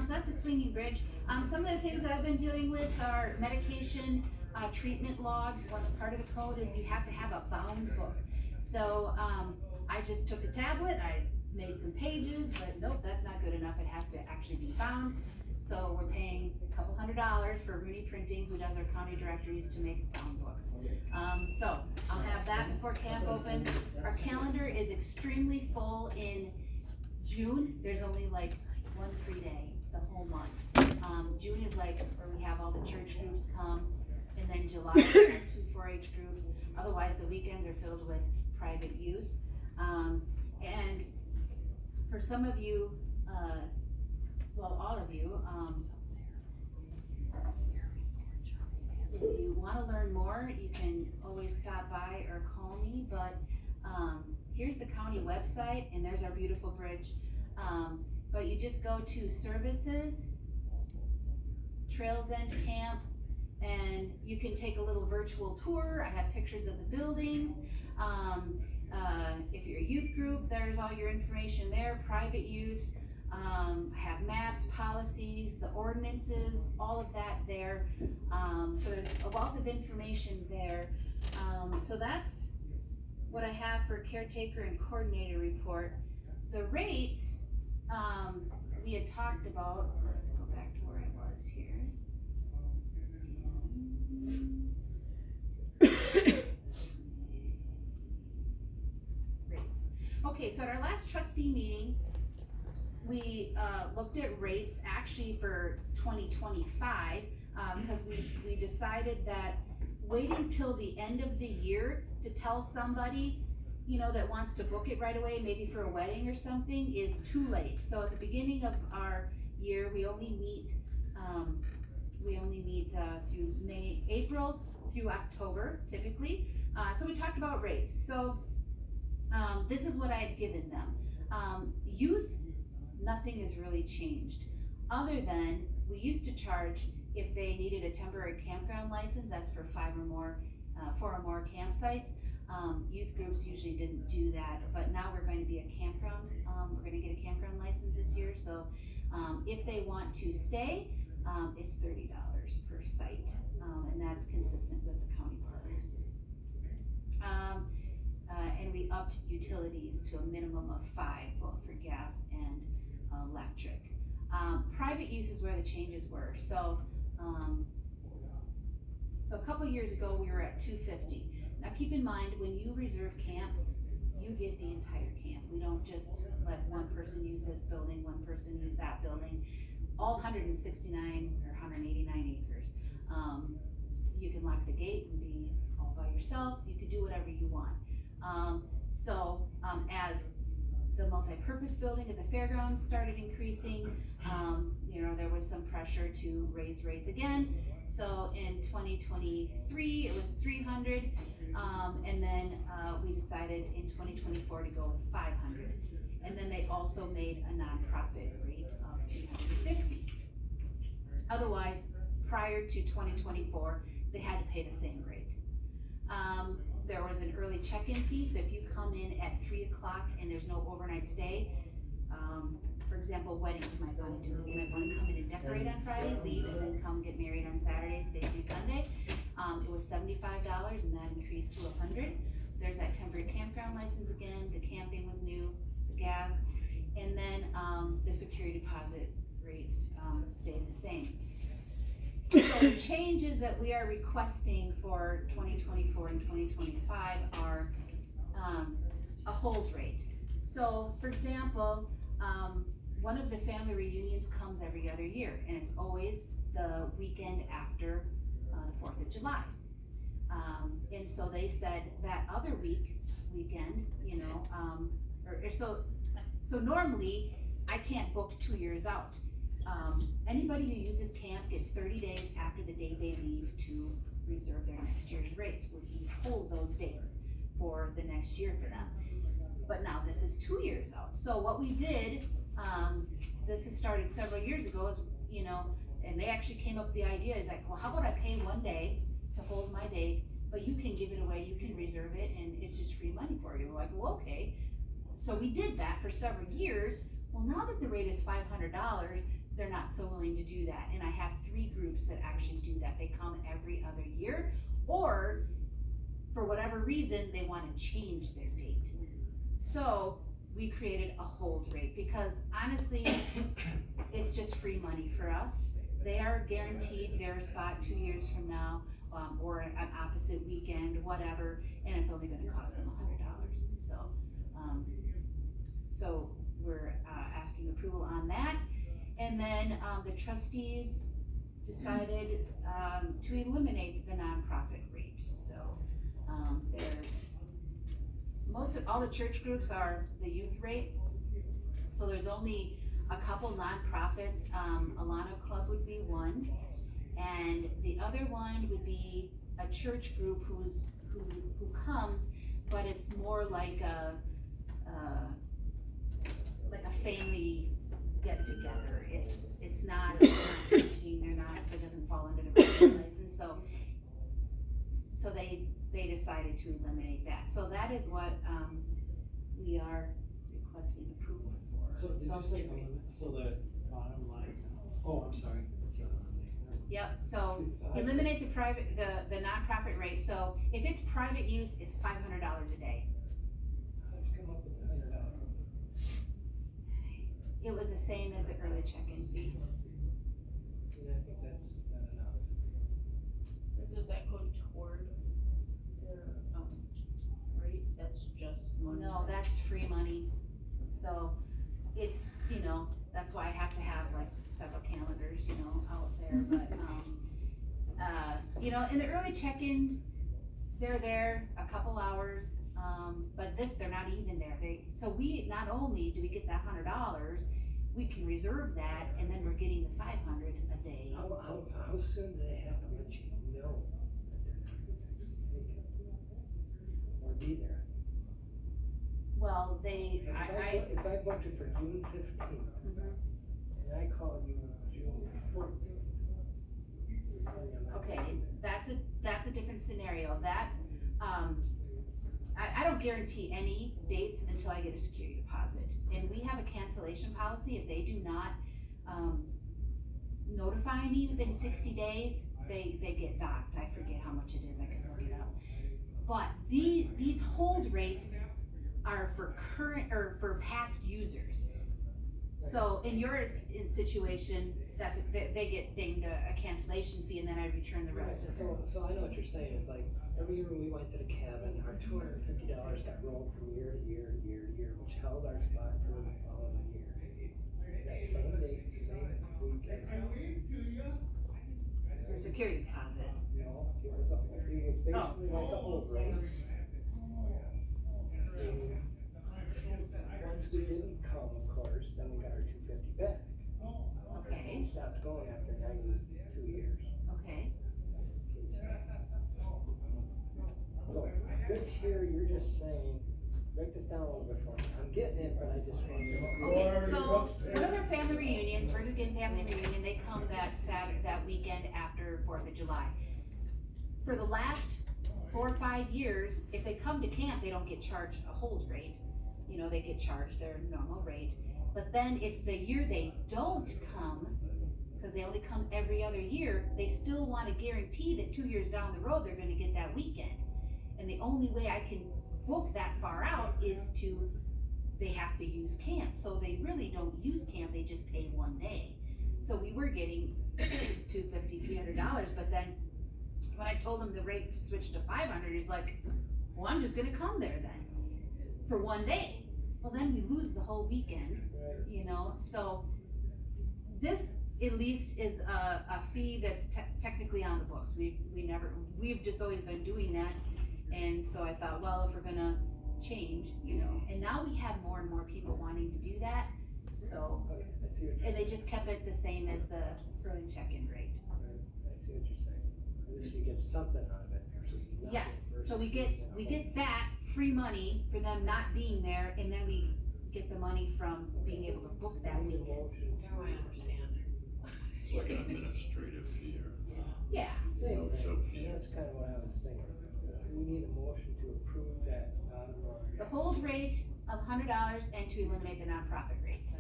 So that's a swinging bridge. Some of the things that I've been dealing with are medication, treatment logs. One part of the code is you have to have a bound book. So, I just took a tablet, I made some pages, but nope, that's not good enough. It has to actually be bound. So we're paying a couple $100 for Rooney Printing, who does our county directories, to make bound books. So I'll have that before camp opens. Our calendar is extremely full in June. There's only like one free day the whole month. June is like where we have all the church groups come, and then July we have 2 4-H groups. Otherwise, the weekends are filled with private use. And for some of you, well, all of you, if you wanna learn more, you can always stop by or call me, but, here's the county website, and there's our beautiful bridge. But you just go to services, Trails End Camp, and you can take a little virtual tour. I have pictures of the buildings. If you're a youth group, there's all your information there, private use. I have maps, policies, the ordinances, all of that there. So there's a wealth of information there. So that's what I have for caretaker and coordinator report. The rates, we had talked about, let's go back to where I was here. Rates. Okay, so at our last trustee meeting, we looked at rates actually for 2025, because we decided that waiting till the end of the year to tell somebody, you know, that wants to book it right away, maybe for a wedding or something, is too late. So at the beginning of our year, we only meet through April through October typically. So we talked about rates. So this is what I had given them. Youth, nothing has really changed, other than we used to charge if they needed a temporary campground license. That's for 4 or more campsites. Youth groups usually didn't do that, but now we're going to be a campground. We're going to get a campground license this year. So if they want to stay, it's $30 per site, and that's consistent with the county partners. And we upped utilities to a minimum of 5, both for gas and electric. Private use is where the changes were. So a couple years ago, we were at $250. Now keep in mind, when you reserve camp, you get the entire camp. We don't just let one person use this building, one person use that building. All 169 or 189 acres. You can lock the gate and be all by yourself. You can do whatever you want. As the multi-purpose building at the fairgrounds started increasing, you know, there was some pressure to raise rates again. So in 2023, it was 300, and then we decided in 2024 to go with 500. And then they also made a nonprofit rate of 350. Otherwise, prior to 2024, they had to pay the same rate. There was an early check-in fee, so if you come in at 3 o'clock and there's no overnight stay, for example, weddings might want to do this. They might want to come in and decorate on Friday, leave, and then come get married on Saturday, stay through Sunday. It was $75, and that increased to $100. There's that temporary campground license again. The camping was new, the gas, and then the security deposit rates stayed the same. So the changes that we are requesting for 2024 and 2025 are a hold rate. So, for example, one of the family reunions comes every other year, and it's always the weekend after the 4th of July. And so they said that other weekend, you know, so normally I can't book 2 years out. Anybody who uses camp gets 30 days after the day they leave to reserve their next year's rates. We hold those dates for the next year for them. But now this is 2 years out. So what we did, has started several years ago, is, you know, and they actually came up with the idea, is like, well, how about I pay one day to hold my date, but you can give it away, you can reserve it, and it's just free money for you. We're like, well, okay. So we did that for several years. Well, now that the rate is $500, they're not so willing to do that. And I have 3 groups that actually do that. They come every other year, or for whatever reason, they wanna change their date. So we created a hold rate, because honestly, it's just free money for us. They are guaranteed their spot 2 years from now, or an opposite weekend, whatever, and it's only gonna cost them $100. So we're asking approval on that. And then the trustees decided to eliminate the nonprofit rate. So there's all the church groups are the youth rate. So there's only a couple nonprofits. Alana Club would be one, and the other one would be a church group who comes, but it's more like a family get together. It's not teaching. They're not, so it doesn't fall under the regular license. So they decided to eliminate that. So that is what we are requesting approval for. So did you those say, two rates. so the bottom line, oh, I'm sorry, that's the other one. Yep, so eliminate the nonprofit rate. So if it's private use, it's $500 a day. How'd you come up with $100? It was the same as the early check-in fee. And I think that's not enough. Does that go toward their, rate? That's just money? No, that's free money. So it's, you know, that's why I have to have like several calendars, you know, out there, but, you know, in the early check-in, they're there a couple hours, but this, they're not even there. So we, not only do we get that $100, we can reserve that, and then we're getting the $500 a day. How soon do they have to let you know that they're not gonna take it? Or be there? Well, If I booked it for June 15th, and I call you June 4th. okay, that's a different scenario. That, I don't guarantee any dates until I get a security deposit. And we have a cancellation policy. If they do not, notify me within 60 days, they get docked. I forget how much it is, I can look it up. But these hold rates are for current, or for past users. So in your situation, they get dinged a cancellation fee, and then I return the rest of it. So I know what you're saying. It's like, every year when we went to the cabin, our $250 got rolled from year to year to year to year, which held our spot for the following year. That same date, same weekend. For security deposit. No, it was basically like a hold rate. And once we didn't come, of course, then we got our $250 back. Okay, We stopped going after 92 years. okay. So this here, you're just saying, break this down a little bit for me. I'm getting it, but I just want to. Okay, so one of our family reunions, Vertigan Family Reunion, they come that weekend after 4th of July. For the last 4 or 5 years, if they come to camp, they don't get charged a hold rate. You know, they get charged their normal rate. But then it's the year they don't come, because they only come every other year, they still want to guarantee that 2 years down the road, they're gonna get that weekend. And the only way I can book that far out is they have to use camp. So they really don't use camp, they just pay one day. So we were getting $250, $300, but then when I told him the rate switched to $500, he's like, well, I'm just gonna come there then, for one day. Well, then we lose the whole weekend, you know? So this at least is a fee that's technically on the books. We've just always been doing that. And so I thought, well, if we're gonna change, you know, and now we have more and more people wanting to do that. So, Okay, I see what you're and they saying. just kept it the same as the early check-in rate. I see what you're saying. At least you get something out of it versus nothing. Yes, so versus we losing get that free money for them not being there, and then we get the money from being able to book that weekend. Motion to It's like an administrative fee or Yeah. Same no show thing, fee. and that's kinda what I was thinking. So we need a motion to approve that bottom line. The hold rate of $100 and to eliminate the nonprofit rate. So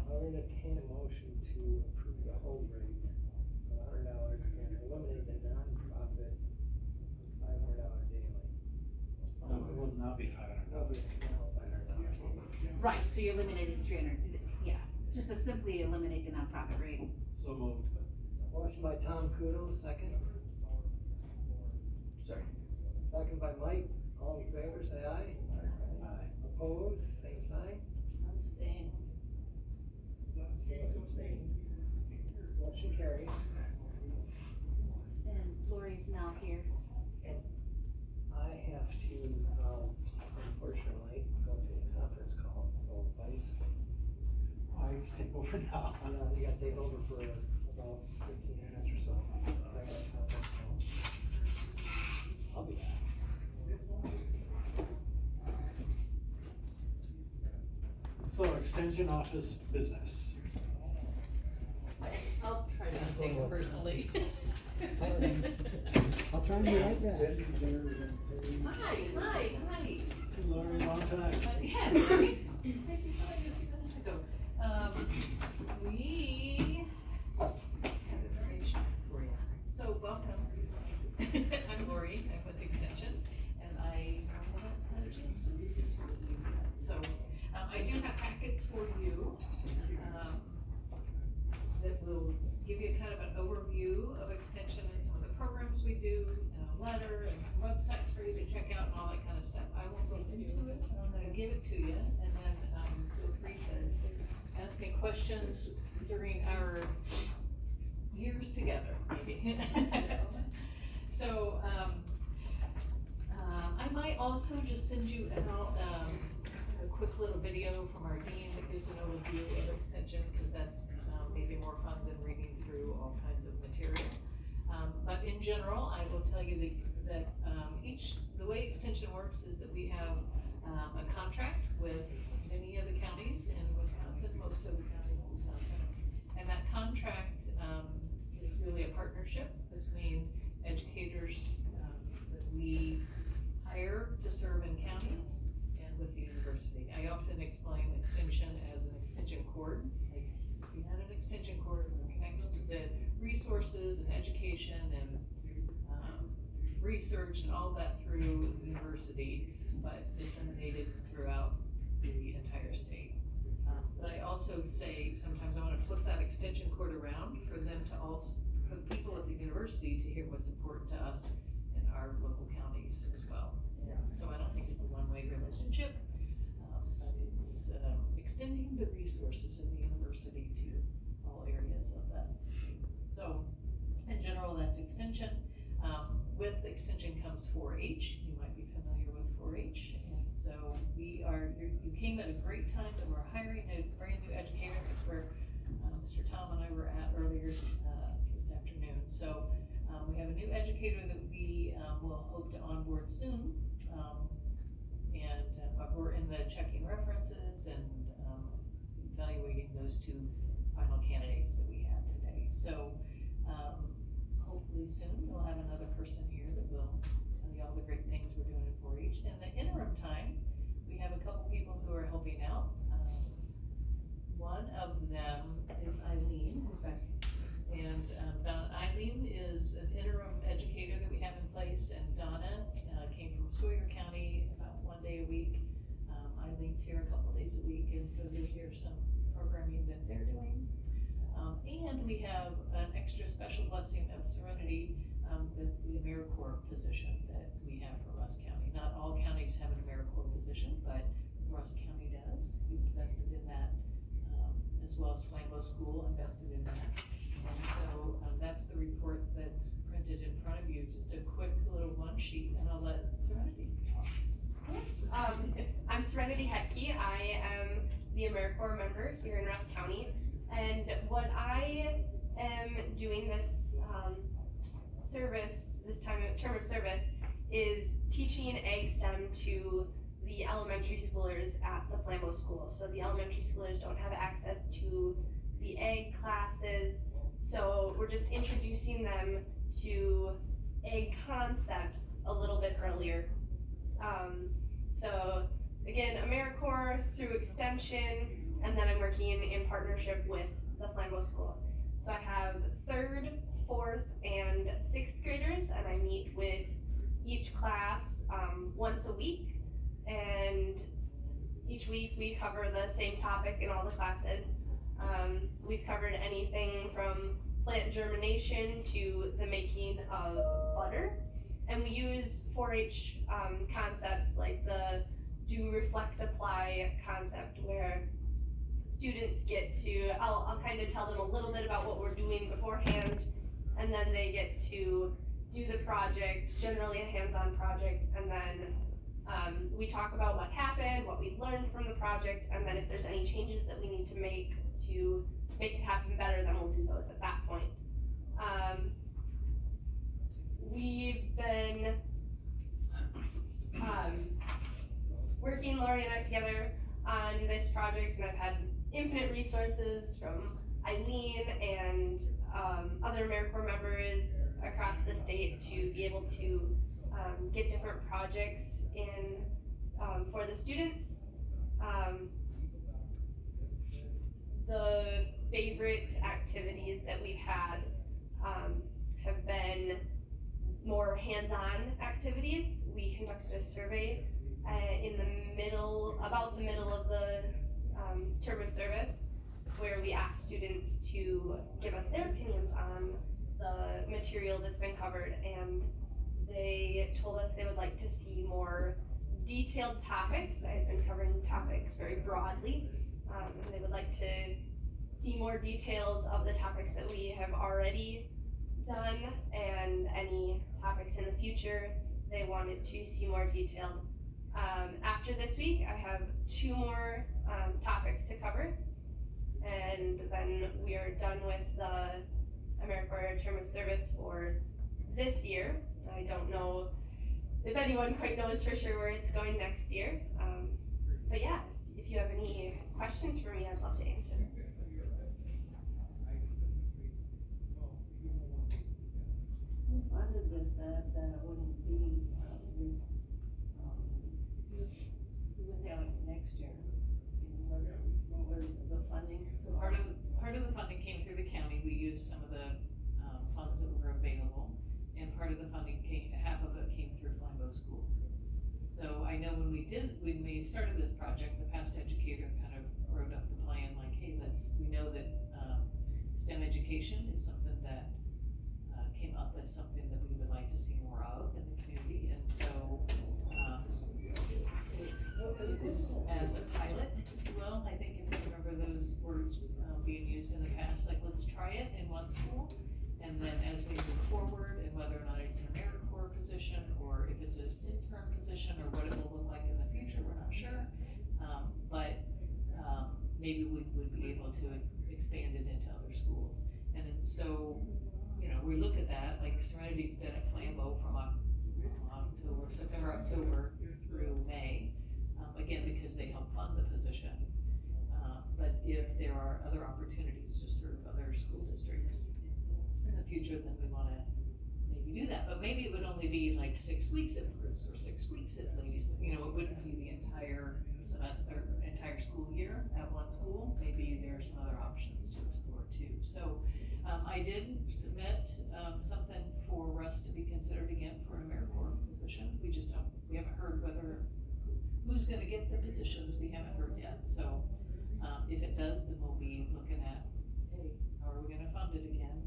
I'll entertain a motion to approve the whole rate of $100 and eliminate the nonprofit $500 daily. No, it will not be $500. That'll be now $500. Right, so you're eliminating 300, yeah, just to simply eliminate the nonprofit rate. So moved. Motion by Tom Kudo, second. Second. Second by Mike, all in favor, say aye. Aye. Opposed, same sign. I'm staying. James abstained. Motion carries. And Lori's now here. I have to, unfortunately, go to a conference call, so Vice, Take over now. you gotta take over for about 15 minutes or so. I got a conference call. I'll be back. So, extension office business. I'll try not to take it personally. I'll try and be right back. Hi. Lori, long time. Yeah, Lori. Thank you so much. A few minutes ago. We have information for you. So welcome. I'm Lori. I'm with Extension, and I haven't had a chance to meet you. So I do have packets for you that will give you kind of an overview of Extension and some of the programs we do, and a letter, and some websites for you to check out, and all that kind of stuff. I won't go into it. I'm gonna give it to you, and then feel free to ask me questions during our years together, maybe. So, I might also just send you out a quick little video from our dean that gives an overview of Extension, because that's maybe more fun than reading through all kinds of material. But in general, I will tell you that the way Extension works is that we have a contract with many of the counties in Wisconsin, most of the counties in Wisconsin. And that contract is really a partnership between educators that we hire to serve in counties and with the university. I often explain Extension as an extension cord. Like, if you had an extension cord, we're connected to the resources and education and research and all that through the university, but disseminated throughout the entire state. But I also say sometimes I want to flip that extension cord around for the people at the university to hear what's important to us in our local counties as well. So I don't think it's a one-way relationship, but it's extending the resources of the university to all areas of that. So in general, that's Extension. With Extension comes 4-H. You might be familiar with 4-H. And so you came at a great time that we're hiring a brand new educator. That's where Mr. Tom and I were at earlier this afternoon. So we have a new educator that we will hope to onboard soon. We're in the checking references and evaluating those two final candidates that we had today. So hopefully soon we'll have another person here that will tell you all the great things we're doing in 4-H. In the interim time, we have a couple people who are helping out. One of them is Eileen, and Eileen is an interim educator that we have in place, and Donna came from Sawyer County about 1 day a week. Eileen's here a couple days a week, and so you'll hear some programming that they're doing. And we have an extra special blessing of Serenity, the AmeriCorps position that we have for Rusk County. Not all counties have an AmeriCorps position, but Rusk County does. We've invested in that, as well as Flambeau School invested in that. And so that's the report that's printed in front of you, just a quick little one sheet, and I'll let Serenity talk. I'm Serenity Hetke. I am the AmeriCorps member here in Rusk County, and what I am doing this term of service is teaching Ag STEM to the elementary schoolers at the Flambeau School. So the elementary schoolers don't have access to the Ag classes, we're just introducing them to egg concepts a little bit earlier. So again, AmeriCorps through Extension, and then I'm working in partnership with the Flambeau School. So I have 3rd, 4th, and 6th graders, and I meet with each class once a week, and each week we cover the same topic in all the classes. We've covered anything from plant germination to the making of butter, and we use 4-H concepts like the do, reflect, apply concept, where students get to, I'll kind of tell them a little bit about what we're doing beforehand, and then they get to do the project, generally a hands-on project, and then we talk about what happened, what we've learned from the project, and then if there's any changes that we need to make it happen better, then we'll do those at that point. We've been working, Lori and I, together on this project, and I've had infinite resources from Eileen and other AmeriCorps members across the state to be able to get different projects in for the students. The favorite activities that we've had have been more hands-on activities. We conducted a survey in about the middle of the term of service, where we asked students to give us their opinions on the material that's been covered, and they told us they would like to see more detailed topics. I had been covering topics very broadly, and they would like to see more details of the topics that we have already done, and any topics in the future they wanted to see more detailed. After this week, I have 2 more topics to cover, and then we are done with the AmeriCorps term of service for this year. I don't know if anyone quite knows for sure where it's going next year. But yeah, if you have any questions for me, I'd love to answer them. Who funded this, that it wouldn't be, we wouldn't have it next year? What was the funding? So part of the funding came through the county. We used some of the funds that were available, and part of the funding half of it came through Flambeau School. So I know when we started this project, the past educator kind of wrote up the plan, like, hey, we know that STEM education is something that came up as something that we would like to see more of in the community, and so it was as a pilot, if you will. I think if you remember those words being used in the past, like, let's try it in one school, and then as we move forward, and whether or not it's an AmeriCorps position, or if it's an interim position, or what it will look like in the future, we're not sure. But maybe we would be able to expand it into other schools. And so, we look at that, like Serenity's been at Flambeau from September, October through May, again, because they help fund the position. But if there are other opportunities to serve other school districts in the future, then we wanna maybe do that. But maybe it would only be like 6 weeks at first, or 6 weeks at least. It wouldn't be the entire school year at one school. Maybe there are some other options to explore too. So I did submit something for Rusk to be considered again for an AmeriCorps position. We haven't heard who's gonna get the positions. We haven't heard yet. So if it does, then we'll be looking at, hey, how are we gonna fund it again?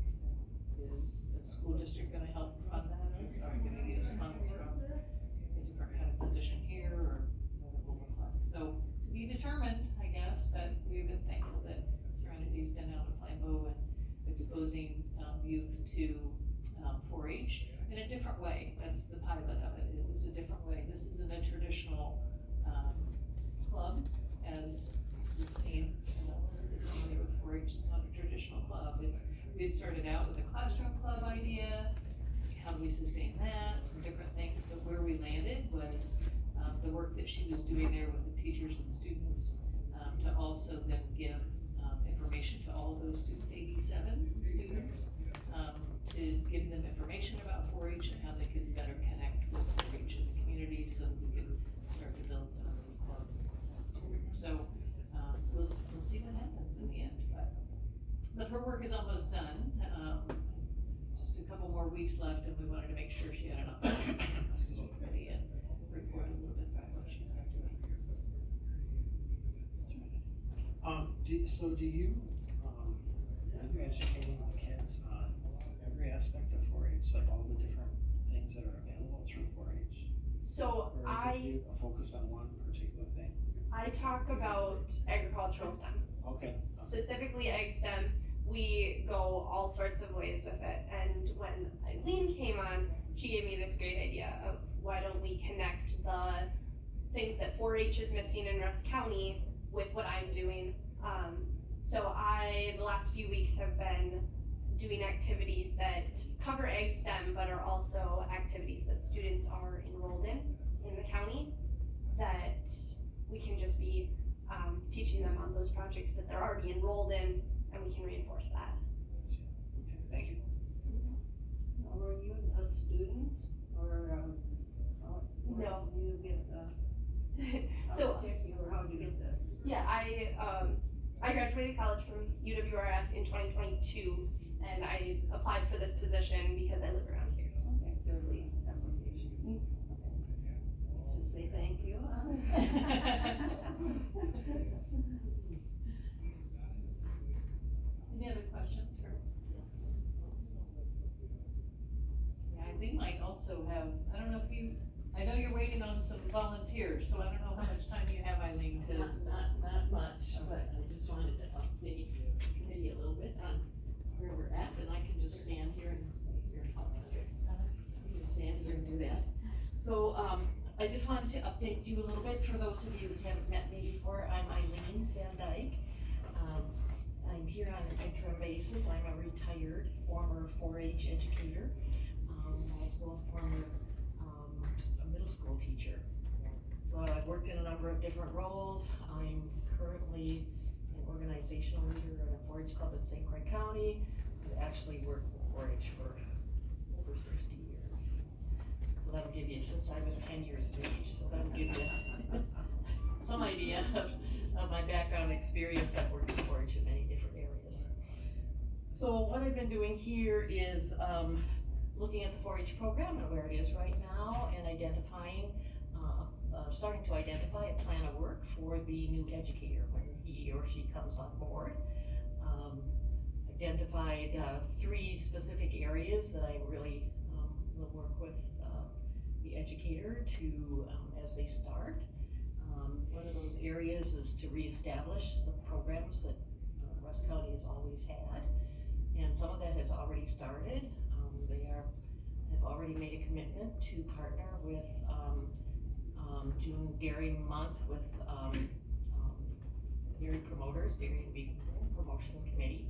Is the school district gonna help fund that? Or are we gonna use funds from a different kind of position here, or what it will look like? So to be determined, I guess, but we've been thankful that Serenity's been out at Flambeau and exposing youth to 4-H in a different way. That's the pilot of it. It was a different way. This isn't a traditional club, as we've seen. Familiar with 4-H, it's not a traditional club. We had started out with a classroom club idea. How do we sustain that? Some different things, but where we landed was the work that she was doing there with the teachers and students, to also then give information to all of those students, 87 students, to giving them information about 4-H and how they could better connect with 4-H in the community so we can start to build some of those clubs too. So, we'll see what happens in the end, but her work is almost done. Just a couple more weeks left, and we wanted to make sure she had enough to really report a little bit about what she's been doing. Do you, are you educating the kids on every aspect of 4-H, like all the different things that are available through 4-H? So Or is it a focus on one particular thing? I talk about agricultural STEM. Okay. Specifically egg STEM. We go all sorts of ways with it. And when Eileen came on, she gave me this great idea of why don't we connect the things that 4-H is missing in Rusk County with what I'm doing. So the last few weeks have been doing activities that cover egg STEM, but are also activities that students are enrolled in the county, that we can just be teaching them on those projects that they're already enrolled in, and we can reinforce that. Okay, thank you. Were you a student, or No. do you get the, So how did you get this? yeah, I graduated college from UWRF in 2022, and I applied for this position because I live around here. Okay, so the application. Okay. Should say thank you. Any other questions for? Yeah, Eileen might also have, I don't know if you, I know you're waiting on some volunteers, so I don't know how much time you have, Eileen, to. Not much, but I just wanted to update the committee a little bit on where we're at, and I can just stand here and stand here and do that. So, I just wanted to update you a little bit. For those of you who haven't met me before, I'm Eileen Van Dyke. I'm here on an interim basis. I'm a retired former 4-H educator, also a former middle school teacher. So I've worked in a number of different roles. I'm currently an organizational leader at a 4-H club in St. Croix County. I've actually worked with 4-H for over 60 years. So that'll give you, since I was 10 years of age, so that'll give you some idea of my background experience. I've worked with 4-H in many different areas. So what I've been doing here is looking at the 4-H program and where it is right now, and identifying, starting to identify a plan of work for the new educator when he or she comes on board. Identified 3 specific areas that I really will work with the educator to, as they start. One of those areas is to reestablish the programs that Rusk County has always had, and some of that has already started. They have already made a commitment to partner with June Dairy Month with dairy promoters, Dairy and Beef Promotion Committee.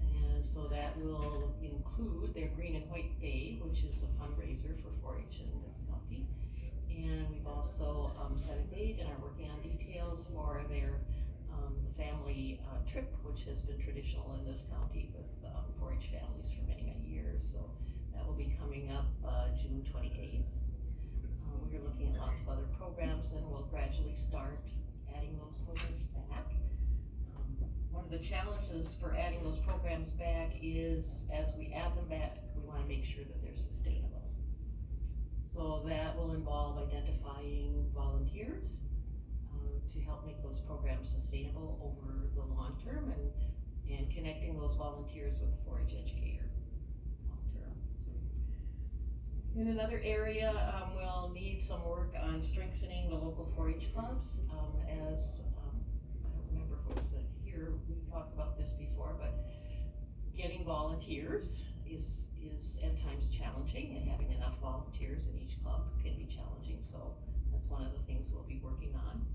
And so that will include their Green and White Day, which is a fundraiser for 4-H in this county. And we've also set a date and are working on details for their family trip, which has been traditional in this county with 4-H families for many, many years. So that will be coming up June 28th. We're looking at lots of other programs, and we'll gradually start adding those programs back. One of the challenges for adding those programs back is, as we add them back, we want to make sure that they're sustainable. So that will involve identifying volunteers to help make those programs sustainable over the long term, and connecting those volunteers with the 4-H educator long term. In another area, we'll need some work on strengthening the local 4-H clubs. As I don't remember if it was here, we talked about this before, but getting volunteers is at times challenging, and having enough volunteers in each club can be challenging. So that's one of the things we'll be working on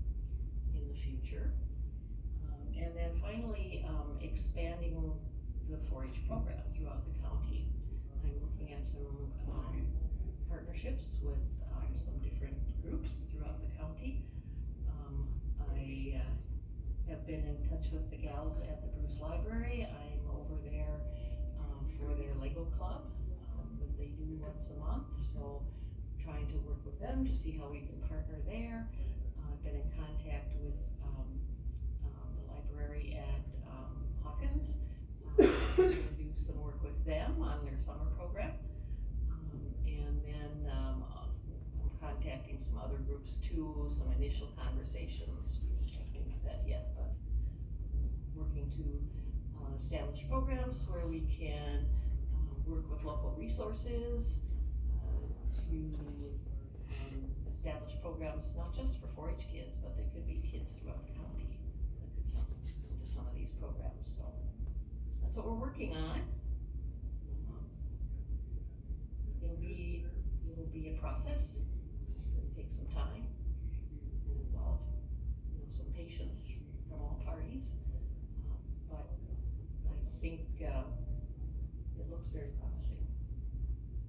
in the future. And then finally, expanding the 4-H program throughout the county. I'm looking at some partnerships with some different groups throughout the county. I have been in touch with the gals at the Bruce Library. I'm over there for their Lego club. they do once a month, so trying to work with them to see how we can partner there. I've been in contact with, the library at, Hawkins. We're gonna do some work with them on their summer program. And then, I'm contacting some other groups too, some initial conversations, nothing set yet, but working to establish programs where we can work with local resources to establish programs not just for 4-H kids, but they could be kids throughout the county that could come into some of these programs. So that's what we're working on. It'll be a process. It's gonna take some time and involve, some patience from all parties. But I think it looks very promising.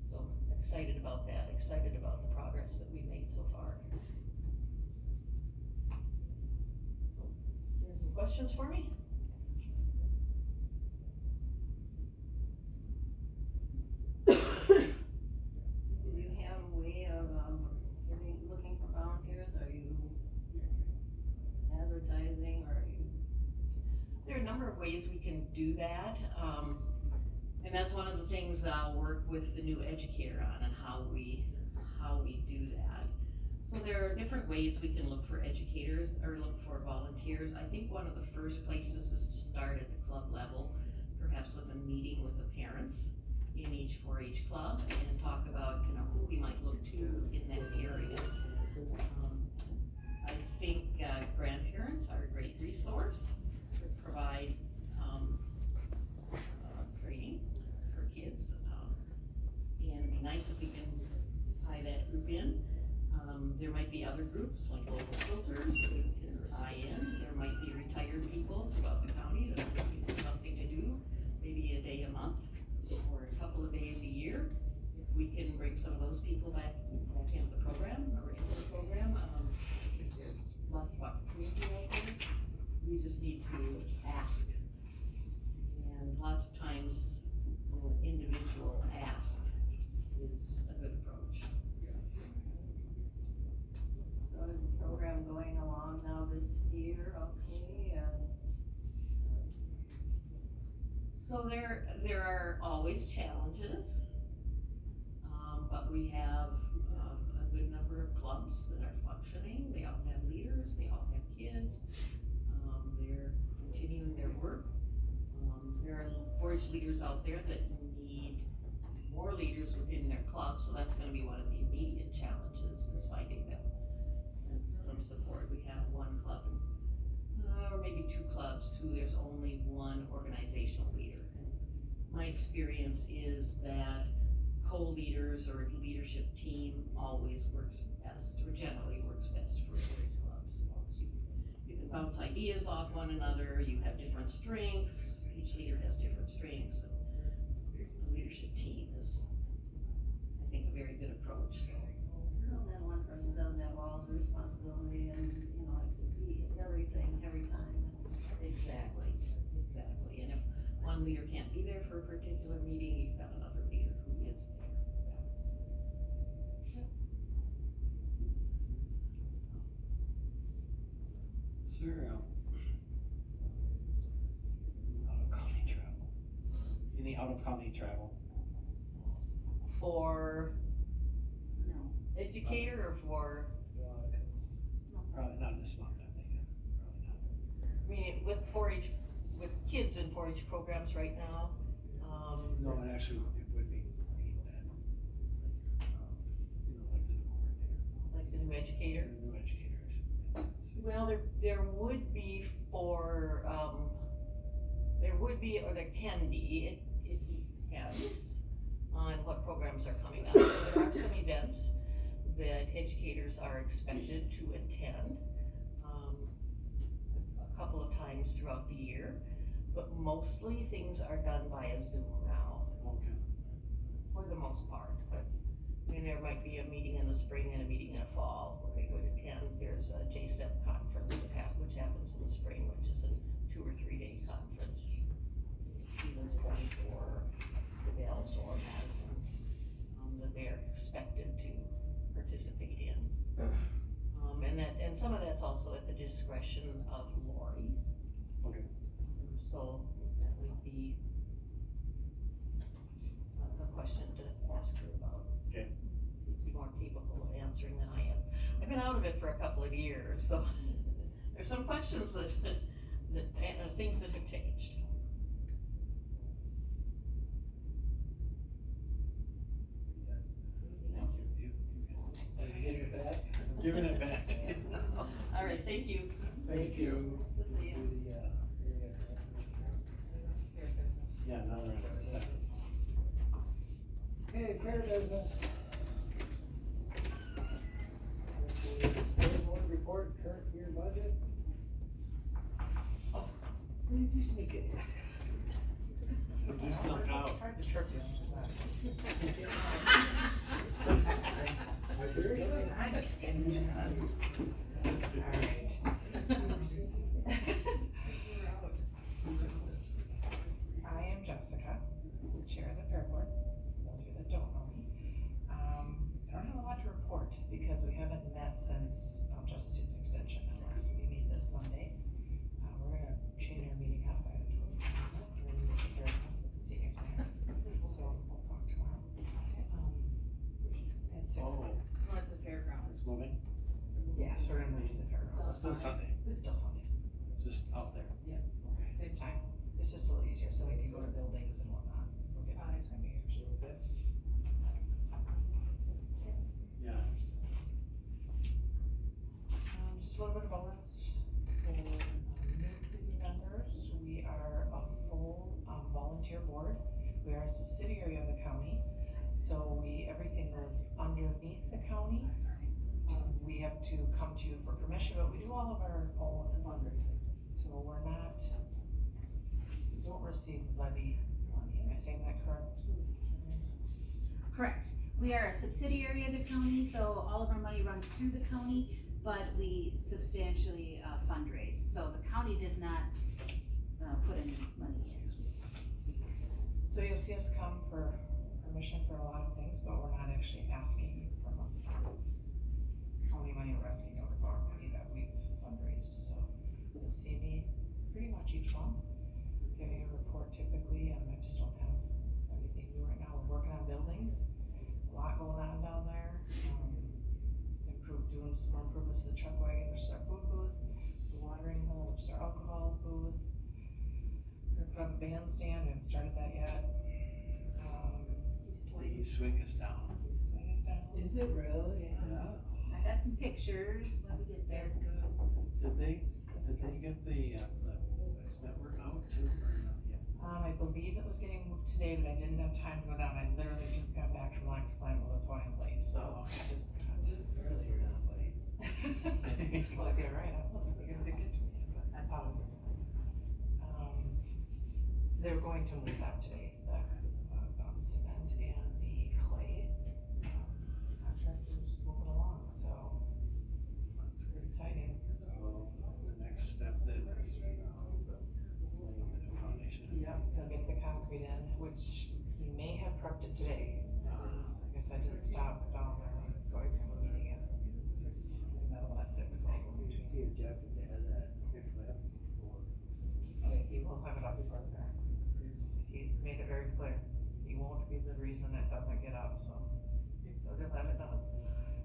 So I'm excited about that, excited about the progress that we've made so far. So, there's some questions for me? Do you have a way of, looking for volunteers? Are you advertising, or are you? There are a number of ways we can do that, and that's one of the things that I'll work with the new educator on, and how we do that. So there are different ways we can look for educators or look for volunteers. I think one of the first places is to start at the club level, perhaps with a meeting with the parents in each 4-H club, and talk about, who we might look to in that area. I think grandparents are a great resource to provide training for kids, and it'd be nice if we can tie that group in. There might be other groups like local filters that we can tie in. There might be retired people throughout the county that are looking for something to do, maybe a day a month or a couple of days a year. If we can bring some of those people back into the program, a regular program, I think there's lots of opportunity out there. We just need to ask. And lots of times, an individual ask is a good approach. So is the program going along now this year, okay, So there are always challenges, but we have a good number of clubs that are functioning. They all have leaders, they all have kids. They're continuing their work. There are 4-H leaders out there that need more leaders within their club, so that's gonna be one of the immediate challenges, is finding them some support. We have one club, or maybe 2 clubs, who there's only one organizational leader. And my experience is that co-leaders or a leadership team always works best, or generally works best for 4-H clubs. You can bounce ideas off one another, you have different strengths, each leader has different strengths, and a leadership team is, I think, a very good approach. So. well, then one person doesn't have all the responsibility and, it could be everything, every time. Exactly. And if one leader can't be there for a particular meeting, you've got another leader who is there. Sir, out-of-county travel. Any out-of-county travel? For educator or for, Probably not this month, I'm thinking, probably not. I mean, with 4-H, with kids in 4-H programs right now, No, it actually, it would be aimed at, like the new coordinator. like the new educator. The new educator, I should say. Well, there would be for, there would be, or there can be, it depends on what programs are coming up. There are some events that educators are expected to attend, a couple of times throughout the year, but mostly things are done via Zoom now. Okay. For the most part, but, there might be a meeting in the spring and a meeting in the fall where they would attend. There's a JSEP conference which happens in the spring, which is a 2 or 3 day conference. Stevens Point or the Dells or Madison. some of that's also at the discretion of Lori. Okay. So that would be a question to ask her about. Okay. She'd be more capable of answering than I am. I've been out of it for a couple of years, so there's some questions that things that have changed. Anything else? Giving it back. I'm giving it back to you. All right, thank you. Thank you. Nice to see you. Yeah, now we're in the second. Okay, fair business. School board report, current year budget. You sneak it. You snuck out. Hard to trick you. Seriously? Alright. I am Jessica, the chair of the fair board, for those of you that don't know me. Don't have a lot to report because we haven't met since Justice Youth Extension met last. We meet this Sunday. We're gonna change our meeting up. I told you. We're gonna meet the fair council with the seniors there. So we'll talk tomorrow. At 6 o'clock. Oh, it's a fairground. It's moving. Yeah, so we're gonna move to the fairground. Still Sunday, It's still Sunday. just out there. Yeah. Same time. It's just a little easier so we can go to buildings and whatnot. We'll get time of year. Yeah. Just a little bit about us. For new committee members, we are a full volunteer board. We are a subsidiary of the county, so everything goes underneath the county. We have to come to you for permission, but we do all of our own fundraising. So we don't receive levy money. Am I saying that correct? Correct. We are a subsidiary of the county, so all of our money runs through the county, but we substantially fundraise. So the county does not put any money in. So you'll see us come for permission for a lot of things, but we're not actually asking for money. County money, we're asking out of our money that we've fundraised, so you'll see me pretty much each month giving a report typically. I just don't have anything new right now. We're working on buildings. There's a lot going on down there. Doing some more improvements to the truck wagon, which is our food booth, the watering hole, which is our alcohol booth. We're gonna put up a bandstand. We haven't started that yet. The swing is down. Swing is down. Is it really? Yeah. I got some pictures when we get there. Did they get the network out too, or not yet? I believe it was getting moved today, but I didn't have time to go down. I literally just got back from Lac Plan, well, that's why I'm late, so I just got. Really, you're not late. Well, I did right, I wasn't able to get to me, but I thought it was gonna. So they were going to move that today, the cement and the clay. Contractors moving along, so That's pretty exciting. So the next step then is laying the new foundation. Yep, they'll get the concrete in, which he may have prepped it today. I guess I didn't stop down there, going from a meeting at another one at 6, so I'll go between. See if Jeff would have that, hopefully up before. Okay, he will have it up before the fair. He's made it very clear, he won't be the reason it doesn't get up, so he says he'll have it done.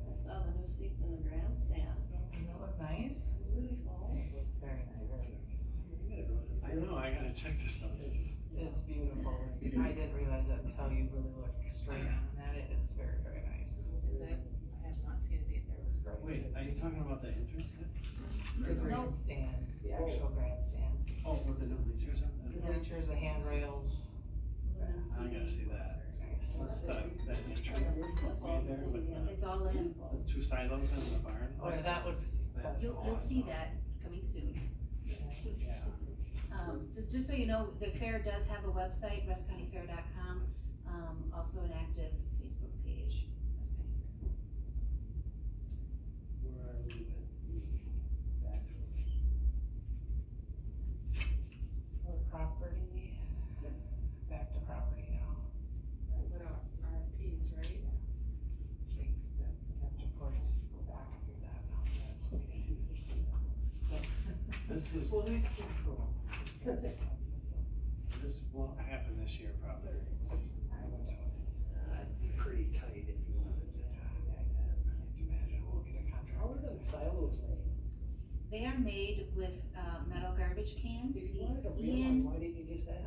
I saw the new seats in the grandstand. Doesn't it look nice? Beautiful. It looks very nice, very nice. I know, I gotta check this out. It's beautiful. I didn't realize that until you really look straight on at it. It's very, very nice. Is that, I have not seen it either. It was great. Wait, are you talking about the entrance? The grandstand, the actual grandstand. Oh, with the new bleachers on The the. bleachers, the handrails. I gotta see that. Nice. What's that entry way there with It's all in. the two silos in the barn? Oh, yeah, that was, That is You'll see awesome. that coming soon. Yeah. Just so you know, the fair does have a website, ruskcountyfair.com, also an active Facebook page, Rusk County Fair. Where are we with the bathrooms? property, back to property now. Put out RFPs, right? We have to go back through that now. Just- Well, it's cool. This won't happen this year probably. I went down it. It's pretty tight if you wanted to. I can't imagine we'll get a contract. How are them silos made? They are made with, metal garbage cans. If you wanted a real one, Ian, why didn't you just ask?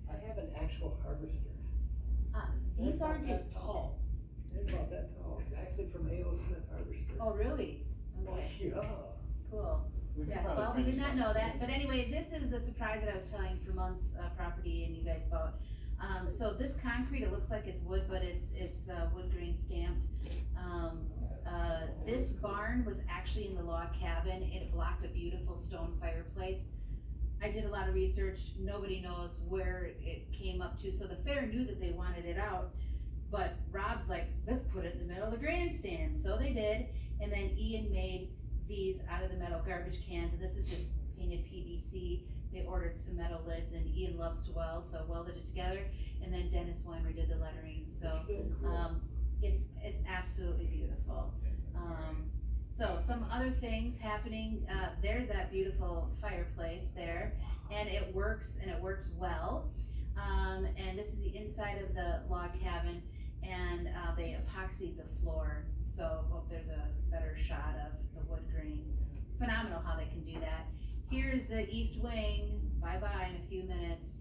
I have an actual harvester. these They're aren't about as that tall. They're about that tall, it's actually from A.O. Smith Harvester. Oh, really? Oh, Okay, yeah. cool. We could Yes, probably well, we find did not some. know that, but anyway, this is the surprise that I was telling for months, property and you guys about. So this concrete, it looks like it's wood, but it's wood grain stamped. This barn was actually in the log cabin, it blocked a beautiful stone fireplace. I did a lot of research, nobody knows where it came up to, so the fair knew that they wanted it out. But Rob's like, let's put it in the middle of the grandstand, so they did, and then Ian made these out of the metal garbage cans, and this is just painted PVC. They ordered some metal lids, and Ian loves to weld, so welded it together, and then Dennis Weimer did the lettering, so, It's still cool. it's absolutely beautiful. So some other things happening, there's that beautiful fireplace there, and it works well. And this is the inside of the log cabin, and they epoxied the floor, so hope there's a better shot of the wood grain. Phenomenal how they can do that. Here's the east wing, bye-bye in a few minutes,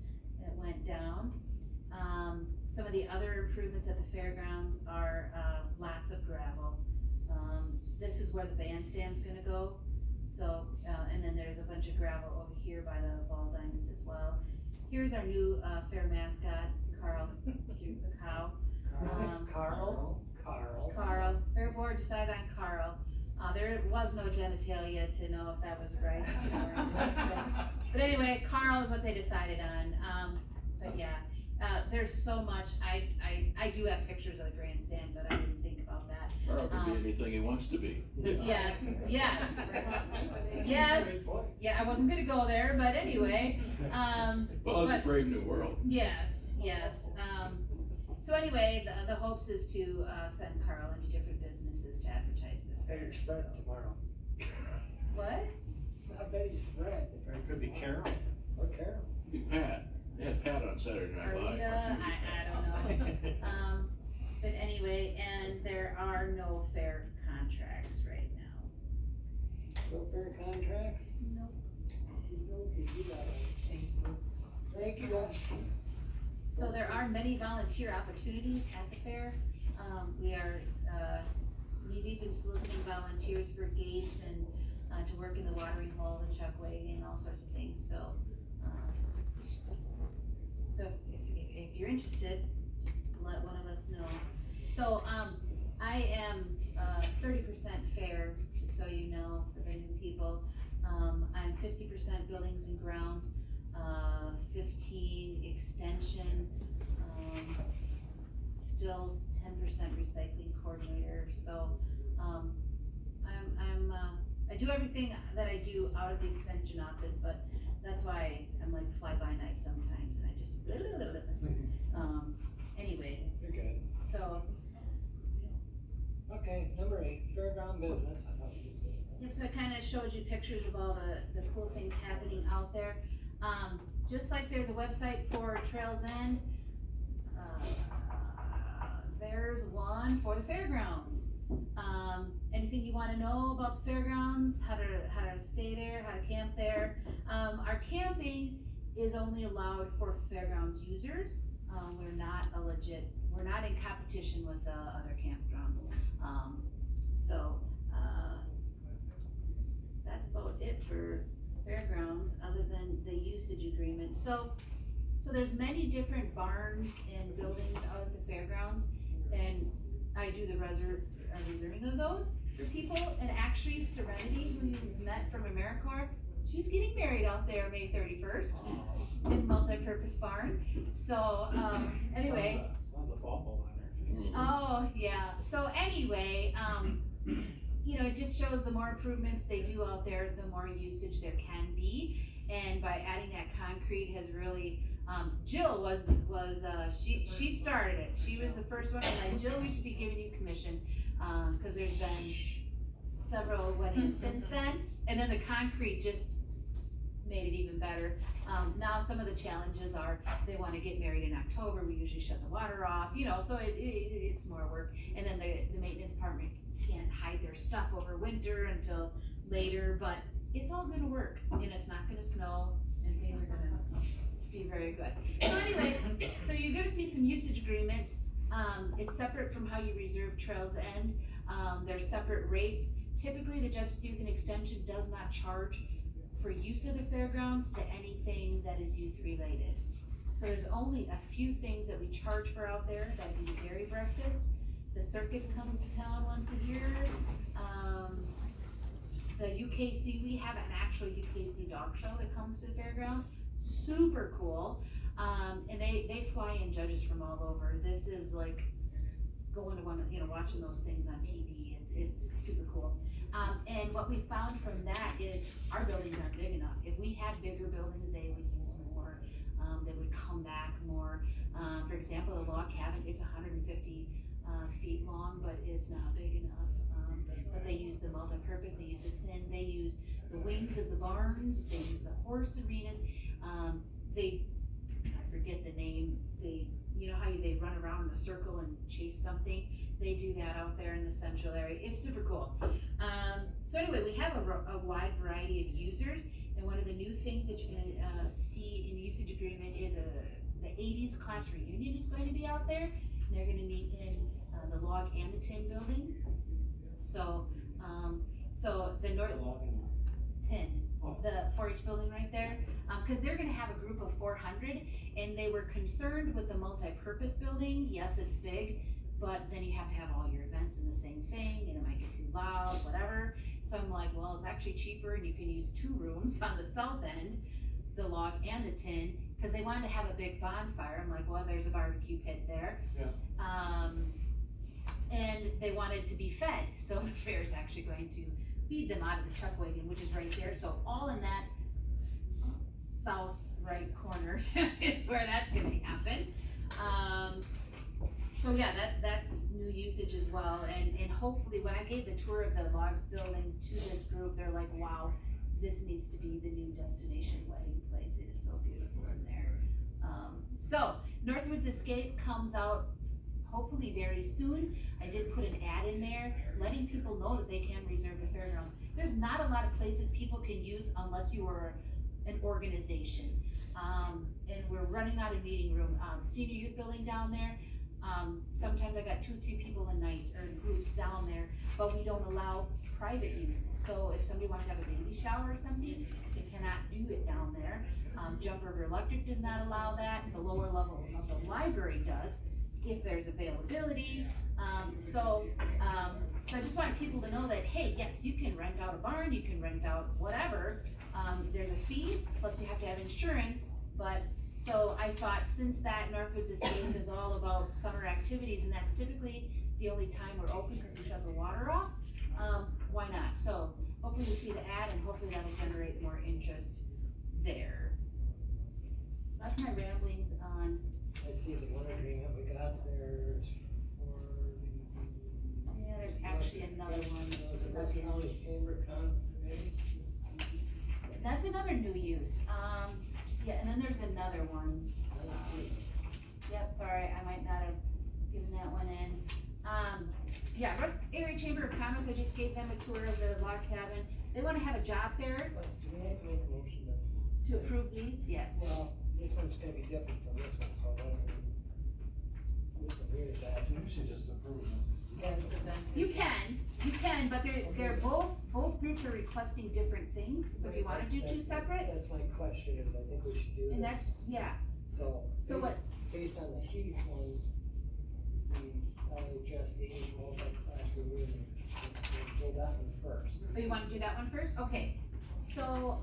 it went down. Some of the other improvements at the fairgrounds are lots of gravel. This is where the bandstand's gonna go, so, and then there's a bunch of gravel over here by the ball diamonds as well. Here's our new fair mascot, Carl, the cow. Carl, fair board decided on Carl. There was no genitalia to know if that was right. But anyway, Carl is what they decided on. But yeah, there's so much. I do have pictures of the grandstand, but I didn't think about that. Carl can be anything he wants to be. Yes. Yeah, I wasn't gonna go there, but anyway. Well, it's a brave new world. Yes. So anyway, the hopes is to send Carl into different businesses to advertise the fair. It's Fred tomorrow. What? I bet he's Fred. Or it could be Carol. Or Carol. Be Pat. They had Pat on Saturday Night Live. Arlita, I don't know. But anyway, and there are no fair contracts right now. No fair contract? Nope. Okay, you got it. Thank you, guys. So there are many volunteer opportunities at the fair. We are knee-deep in soliciting volunteers for gates and to work in the watering hole and chuckway and all sorts of things, so. So if you're interested, just let one of us know. So, I am 30% fair, just so you know, for the new people. I'm 50% buildings and grounds, 15 extension, still 10% recycling coordinator, so, I do everything that I do out of the extension office, but that's why I'm like fly by night sometimes, and I just, anyway, You're good. so. Okay, number 8, fairground business. I thought you did that. Yep, so it kinda shows you pictures of all the cool things happening out there. Just like there's a website for Trails End, there's one for the fairgrounds. Anything you wanna know about the fairgrounds, how to stay there, how to camp there. Our camping is only allowed for fairgrounds users. We're not in competition with, other campgrounds. That's about it for fairgrounds, other than the usage agreement. So there's many different barns and buildings out at the fairgrounds, and I do the reserving of those for people. And actually, Serenity, who you met from AmeriCorps, she's getting married out there May 31st in multi-purpose barn. So, anyway. Saw the bauble on her feet. Oh, yeah. So anyway, you know, it just shows the more improvements they do out there, the more usage there can be. And by adding that concrete has really, Jill she started it. She was the first one, and like, Jill, we should be giving you commission, cause there's been several weddings since then, and then the concrete just made it even better. Now some of the challenges are, they wanna get married in October, we usually shut the water off, you know, so it's more work. And then the maintenance department can't hide their stuff over winter until later, but it's all gonna work, and it's not gonna snow, and things are gonna be very good. So anyway, so you're gonna see some usage agreements. It's separate from how you reserve Trails End. There's separate rates. Typically, the Justice Youth and Extension does not charge for use of the fairgrounds to anything that is youth related. So there's only a few things that we charge for out there. That'd be the dairy breakfast. The circus comes to town once a year. The UKC, we have an actual UKC dog show that comes to the fairgrounds. Super cool. And they fly in judges from all over. This is like going to one, you know, watching those things on TV. It's super cool. And what we found from that is our buildings aren't big enough. If we had bigger buildings, they would use more. They would come back more. For example, the log cabin is 150 feet long, but it's not big enough. But they use the multi-purpose, they use the tin, they use the wings of the barns, they use the horse arenas. I forget the name, you know how they run around in a circle and chase something? They do that out there in the central area. It's super cool. So anyway, we have a wide variety of users, and one of the new things that you're gonna see in usage agreement is the 80s class reunion is going to be out there. And they're gonna meet in the log and the tin building. So the North Tin, the 4-H building right there, because they're gonna have a group of 400, and they were concerned with the multi-purpose building. Yes, it's big, but then you have to have all your events in the same thing, and it might get too loud, whatever. So I'm like, well, it's actually cheaper, and you can use 2 rooms on the south end, the log and the tin, because they wanted to have a big bonfire. I'm like, well, there's a barbecue pit there. Yeah. And they wanted to be fed, so the fair is actually going to feed them out of the chuck wagon, which is right there. So all in that south right corner is where that's gonna happen. So yeah, that's new usage as well, and hopefully when I gave the tour of the log building to this group, they're like, wow, this needs to be the new destination wedding place. It is so beautiful in there. So Northwoods Escape comes out hopefully very soon. I did put an ad in there letting people know that they can reserve the fairgrounds. There's not a lot of places people can use unless you are an organization. And we're running out of meeting room. Senior youth building down there, sometimes I got 2 or 3 people a night or groups down there, but we don't allow private use. So if somebody wants to have a baby shower or something, they cannot do it down there. Jump River Electric does not allow that. The lower level of the library does, if there's availability. So I just want people to know that, hey, yes, you can rent out a barn, you can rent out whatever. There's a fee, plus you have to have insurance, but so I thought since that Northwoods Escape is all about summer activities, and that's typically the only time we're open because we shut the water off, why not? So hopefully you'll see the ad, and hopefully that'll generate more interest there. So that's my ramblings on. I see the one agreement we got there is for the. Yeah, there's actually another one that's The stuck West in. County Chamber Committee. That's another new use. Yeah, and then there's another one. Yep, sorry, I might not have given that one in. Yeah, Rusk Area Chamber of Commerce, I just gave them a tour of the log cabin. They wanna have a job fair But do we have to make a motion to approve these, yes. Well, this one's gonna be different from this one, so why don't we can read that. So you should just approve this. You can, but they're both groups are requesting different things, so if you wanna do 2 separate, That's my question, is I think we should do this. and that's, yeah. So. So what? Based on the Heath one, the just age multi-class reunion, we'll do that one first. Oh, you wanna do that one first? Okay, so,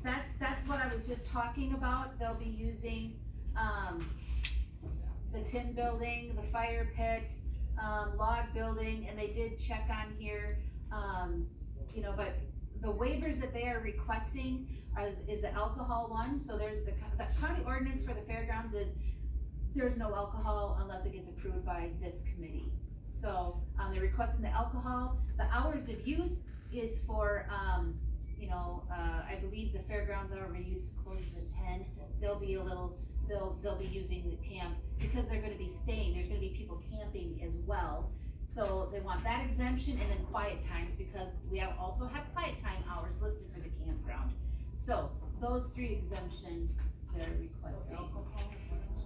that's what I was just talking about. They'll be using, the tin building, the fire pit, log building, and they did check on here, you know, but the waivers that they are requesting is the alcohol one. So there's the county ordinance for the fairgrounds is there's no alcohol unless it gets approved by this committee. So, they're requesting the alcohol, the hours of use is for, I believe the fairgrounds hour of use closes at 10. They'll be they'll be using the camp, because they're gonna be staying, there's gonna be people camping as well. So they want that exemption, and then quiet times, because we also have quiet time hours listed for the campground. So, those 3 exemptions they're requesting.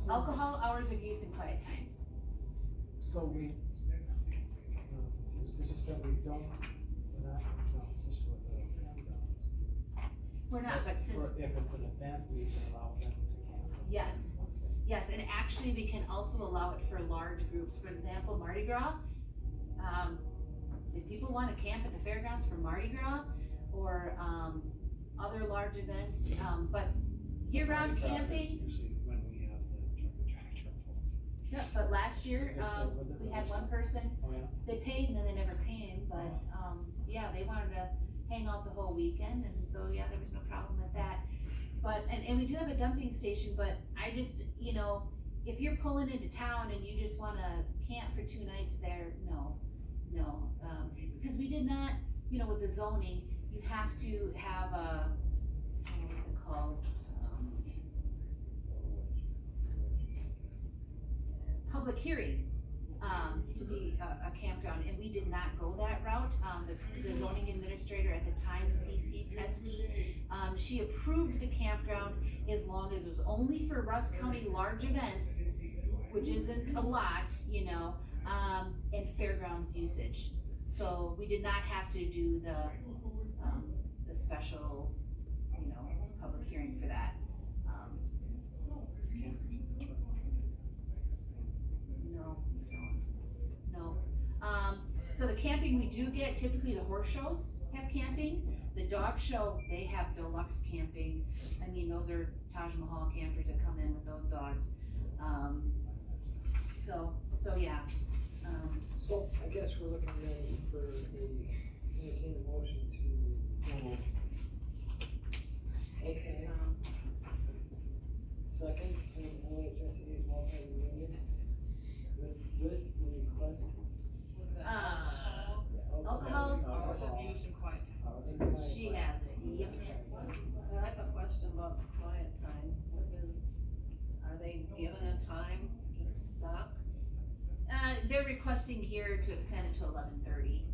Alcohol, hours of use, and quiet times. So we, because you said we're not in competition with the campgrounds. We're not, but since, If it's an event, we can allow them to camp. yes, and actually we can also allow it for large groups. For example, Mardi Gras. If people wanna camp at the fairgrounds for Mardi Gras, or, other large events, but year-round Mardi Gras is camping. usually when we have the truck and tractor pull. Yeah, but last year, I guess that would- we had one person, Oh, yeah. they paid and then they never came, but, yeah, they wanted to hang out the whole weekend, and so, yeah, there was no problem with that. But, and we do have a dumping station, but I just, if you're pulling into town and you just wanna camp for 2 nights there, no, because we did not, with the zoning, you have to have a, what's it called? Public hearing, to be a campground, and we did not go that route. The zoning administrator at the time, CC Teskey, she approved the campground as long as it was only for Rusk County large events, which isn't a lot, and fairgrounds usage. So we did not have to do the special, public hearing for that. No, we don't. No. So the camping we do get, typically the horse shows have camping. The dog show, they have deluxe camping. I mean, those are Taj Mahal campers that come in with those dogs. So yeah. So I guess we're looking then for entertain a motion to. Okay. Second, OHSA's multi-union with the request. Alcohol. Hours of use and quiet time. She has it, yep. I have a question about the quiet time. Are they given a time to stop? They're requesting here to extend it to 11:30.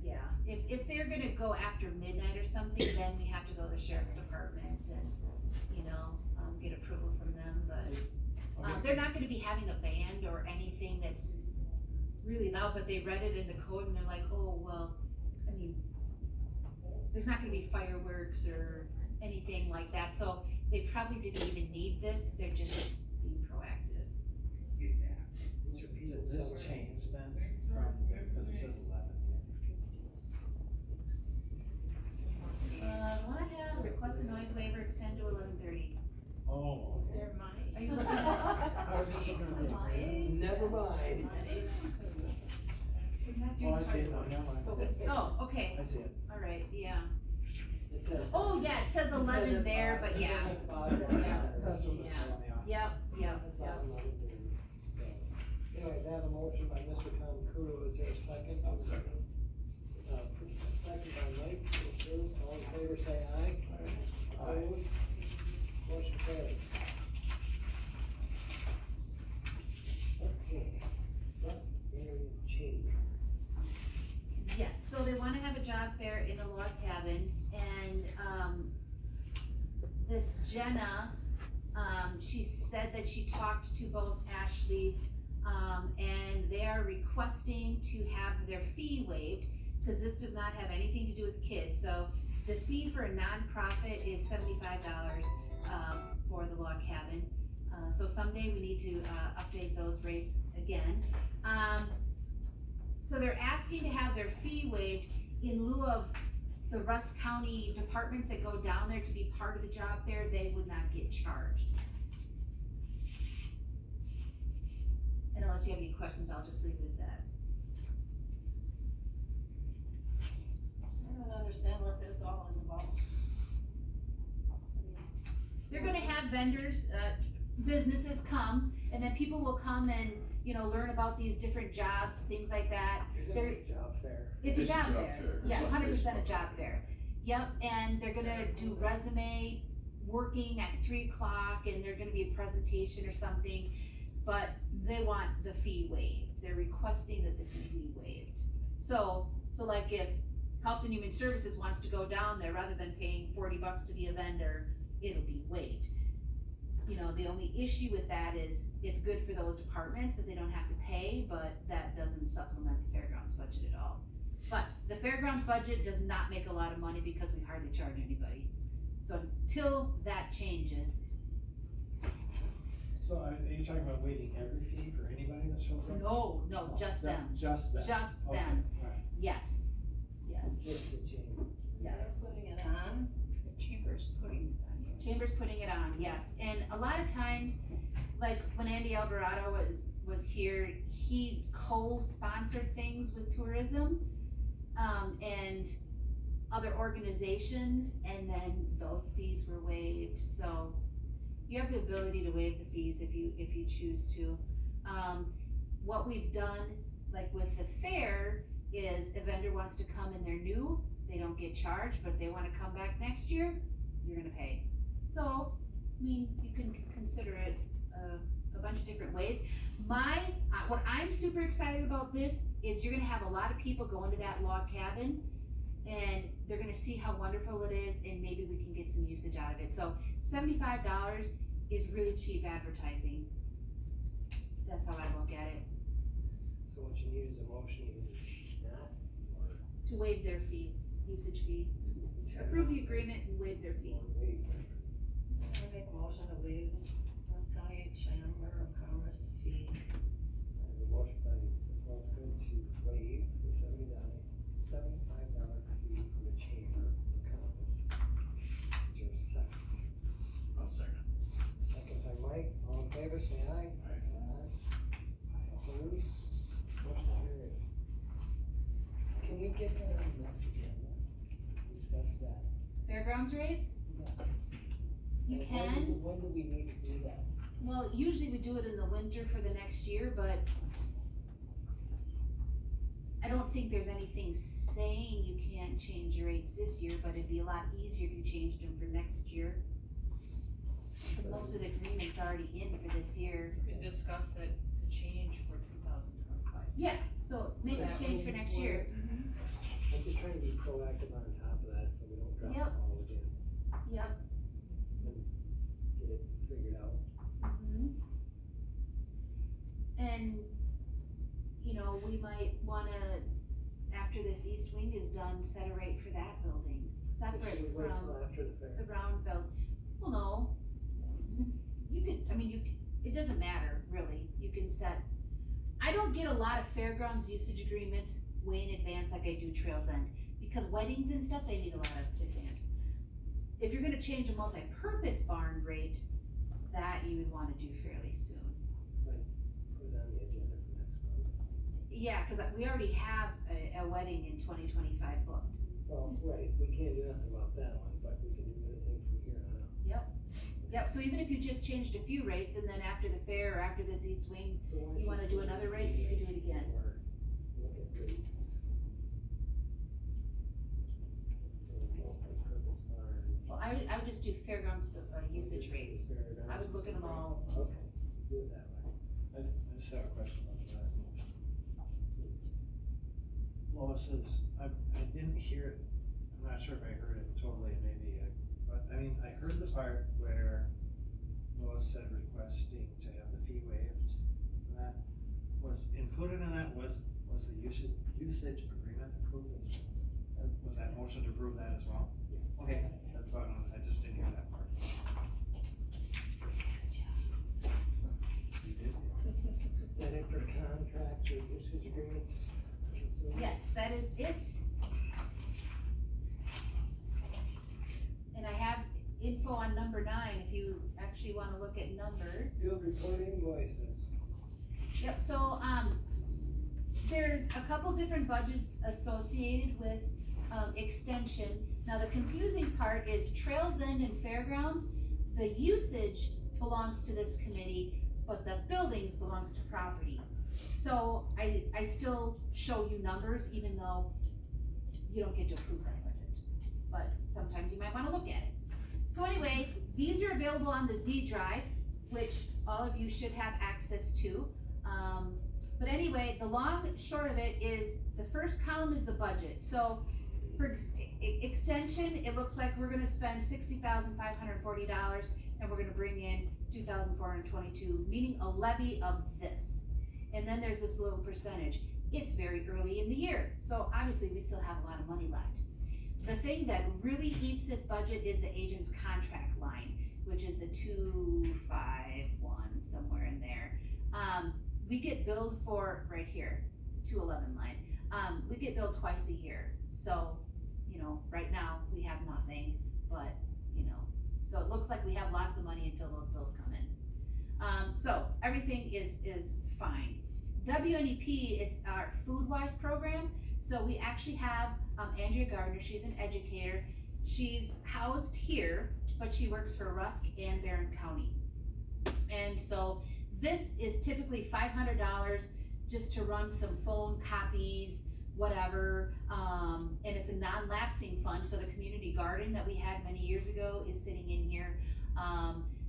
Yeah, if they're gonna go after midnight or something, then we have to go to the sheriff's department and, get approval from them, but, they're not gonna be having a band or anything that's really loud, but they read it in the code and they're like, oh, well, I mean, there's not gonna be fireworks or anything like that, so they probably didn't even need this, they're just being proactive. Did this change then from, because it says 11? What I have, requested noise waiver extend to 11:30. Oh, okay. They're mine. Are you looking at? I was just looking at the. Never mind. Oh, I see it now, never mind. Oh, okay, I see it. alright, yeah. It says. Oh, yeah, it says 11 there, but yeah. That's what it's telling me. Yep. Anyways, I have a motion by Mr. Tom Kudo, is there a second? I'll second. Second by Mike, all in favor say aye. Opposed? Motion carried. Okay, Rusk area change. Yes, so they wanna have a job fair in the log cabin, and, this Jenna, she said that she talked to both Ashleys, and they are requesting to have their fee waived, cause this does not have anything to do with kids, so the fee for a nonprofit is $75, for the log cabin. So someday we need to, update those rates again. So they're asking to have their fee waived in lieu of the Rusk County departments that go down there to be part of the job fair, they would not get charged. And unless you have any questions, I'll just leave it at that. I don't understand what this all is about. They're gonna have vendors, businesses come, and then people will come and you know, learn about these different jobs, things like that. Is They're- it a job fair? It's a It's a job job fair, fair. It's yeah, on 100% a Facebook. job fair. Yep, and they're gonna do resume working at 3 o'clock, and they're gonna be a presentation or something, but they want the fee waived, they're requesting that the fee be waived. So like if Health and Human Services wants to go down there, rather than paying $40 to be a vendor, it'll be waived. You know, the only issue with that is, it's good for those departments that they don't have to pay, but that doesn't supplement the fairgrounds budget at all. But the fairgrounds budget does not make a lot of money because we hardly charge anybody. So until that changes, So are you talking about waiving every fee for anybody that shows up? no, just them, Just them? just Okay, them, alright. yes, Just the chamber. yes. Putting it on, the chamber's putting it on you. Chamber's putting it on, yes, and a lot of times, like when Andy Alvarado was here, he co-sponsored things with tourism, and other organizations, and then those fees were waived, so you have the ability to waive the fees if you choose to. What we've done, like with the fair, is a vendor wants to come and they're new, they don't get charged, but if they wanna come back next year, you're gonna pay. So, I mean, you can consider it a bunch of different ways. What I'm super excited about this is you're gonna have a lot of people go into that log cabin, and they're gonna see how wonderful it is, and maybe we can get some usage out of it. So $75 is really cheap advertising. That's how I look at it, So what you need is a motion either not, or. to waive their fee, usage fee. Approve the agreement and waive their fee. Or waive. I make a motion to waive the Rusk County Chamber of Commerce fee. I have a motion by Ruska to waive the $75 fee for the chamber of commerce. Is there a second? I'll second. Second by Mike, all in favor, say aye. Aye. Opposed? Motion carried. Can we get that on the agenda? Discuss that. Fairgrounds rates? Yeah. You When can. When do we need to do that? Well, usually we do it in the winter for the next year, but I don't think there's anything saying you can't change your rates this year, but it'd be a lot easier if you changed them for next year. Cause most of the agreement's already in for this year. You can discuss it to change for 2025. Yeah, so make a change for next year. I'm just trying to be proactive on top of that, so we don't drop the Yep. ball again, Yep. get it figured out. And, you know, we might wanna, after this east wing is done, set a rate for that building, So separate should we wait from till after the fair? the round build. Well, no, you could, I mean, it doesn't matter, really, you can set, I don't get a lot of fairgrounds usage agreements way in advance like I do Trails End, because weddings and stuff, they need a lot of advance. If you're gonna change a multi-purpose barn rate, that you would wanna do fairly soon. Put it on the agenda for next month. Yeah, cause we already have a wedding in 2025 booked. Well, right, we can't do nothing about that one, but we can do anything from here on out. Yep, so even if you just changed a few rates and then after the fair or after this east wing, So why don't you wanna do another rate, you can do it again. Or look at rates. For multi-purpose barn. Well, I would just do fairgrounds, usage rates. Fairgrounds. I would look at them all. Okay, do it that way. I just have a question about the last motion. Lois's, I didn't hear it, I'm not sure if I heard it totally, maybe, but I mean, I heard the part where Lois said requesting to have the fee waived. And that was included in that, was the usage agreement approved as, was that motion to approve that as well? Okay, that's what I just didn't hear that part. You did? Is that it for contracts or usage agreements? Yes, that is it. And I have info on number 9, if you actually wanna look at numbers. Field report invoices. Yep, so, there's a couple different budgets associated with, extension. Now, the confusing part is Trails End and Fairgrounds, the usage belongs to this committee, but the buildings belongs to property. So I still show you numbers even though you don't get to approve that budget, but sometimes you might wanna look at it. So anyway, these are available on the Z drive, which all of you should have access to. But anyway, the long short of it is, the first column is the budget. So for extension, it looks like we're gonna spend $60,540 and we're gonna bring in 2,422, meaning a levy of this. And then there's this little percentage. It's very early in the year, so obviously we still have a lot of money left. The thing that really eats this budget is the agent's contract line, which is the 251, somewhere in there. We get billed for, right here, 211 line. We get billed twice a year. So, you know, right now we have nothing, but, you know, so it looks like we have lots of money until those bills come in. So everything is fine. WNEP is our food-wise program. So we actually have Andrea Gardner, she's an educator. She's housed here, but she works for Rusk and Barron County. And so this is typically $500 just to run some phone copies, whatever, and it's a non-lapsing fund, so the community garden that we had many years ago is sitting in here.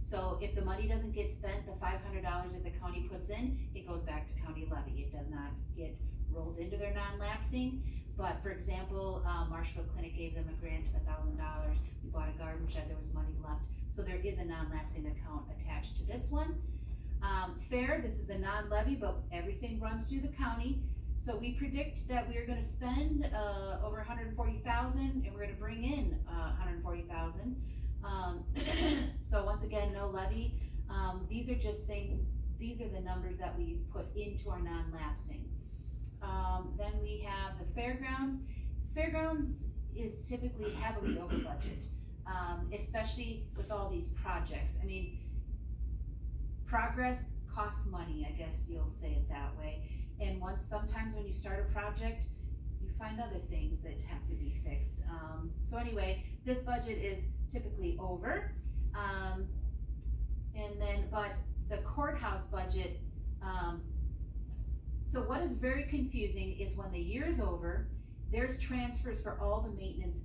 So if the money doesn't get spent, the $500 that the county puts in, it goes back to county levy. It does not get rolled into their non-lapsing. But for example, Marshfield Clinic gave them a grant of $1,000. We bought a garden shed, there was money left. So there is a non-lapsing account attached to this one. Fair, this is a non-levy, but everything runs through the county. So we predict that we are gonna spend over 140,000 and we're gonna bring in 140,000. So once again, no levy. These are just things, these are the numbers that we put into our non-lapsing. Then we have the fairgrounds. Fairgrounds is typically heavily over budget, especially with all these projects. I mean, progress costs money, I guess you'll say it that way. And sometimes when you start a project, you find other things that have to be fixed. So anyway, this budget is typically over. And then, but the courthouse budget, so what is very confusing is when the year is over, there's transfers for all the maintenance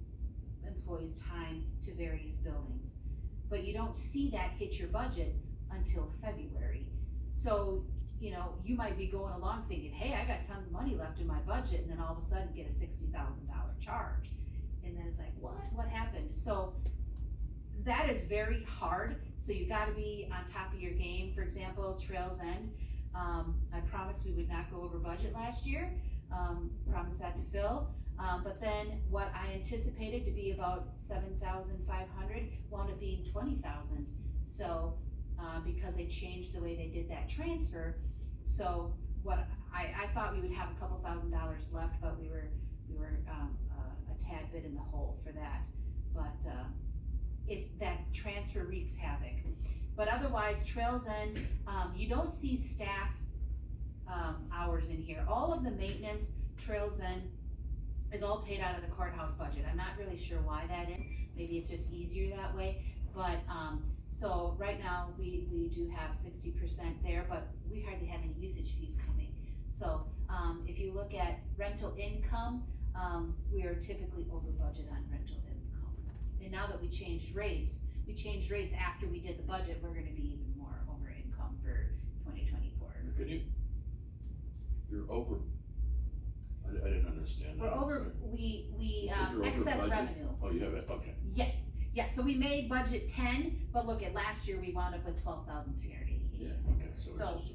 employees' time to various buildings. But you don't see that hit your budget until February. So, you know, you might be going along thinking, hey, I got tons of money left in my budget, and then all of a sudden get a $60,000 charge. And then it's like, what happened? So that is very hard. So you gotta be on top of your game. For example, Trails End, I promised we would not go over budget last year. Promised that to Phil. But then what I anticipated to be about 7,500 wound up being 20,000. So, because they changed the way they did that transfer. So what I thought we would have a couple $1,000s left, but we were a tad bit in the hole for that. But it's that transfer wreaks havoc. But otherwise, Trails End, you don't see staff hours in here. All of the maintenance, Trails End, is all paid out of the courthouse budget. I'm not really sure why that is. Maybe it's just easier that way. But so right now we do have 60% there, but we hardly have any usage fees coming. So if you look at rental income, we are typically over budget on rental income. And now that we changed rates after we did the budget, we're gonna be even more over income for 2024. Can you're over, I didn't understand that. We're over, we You said you're over excess budget? revenue. Oh, you have it, okay. Yes, so we made budget 10, but look at last year, we wound up with 12,388. Yeah, okay, so it's just,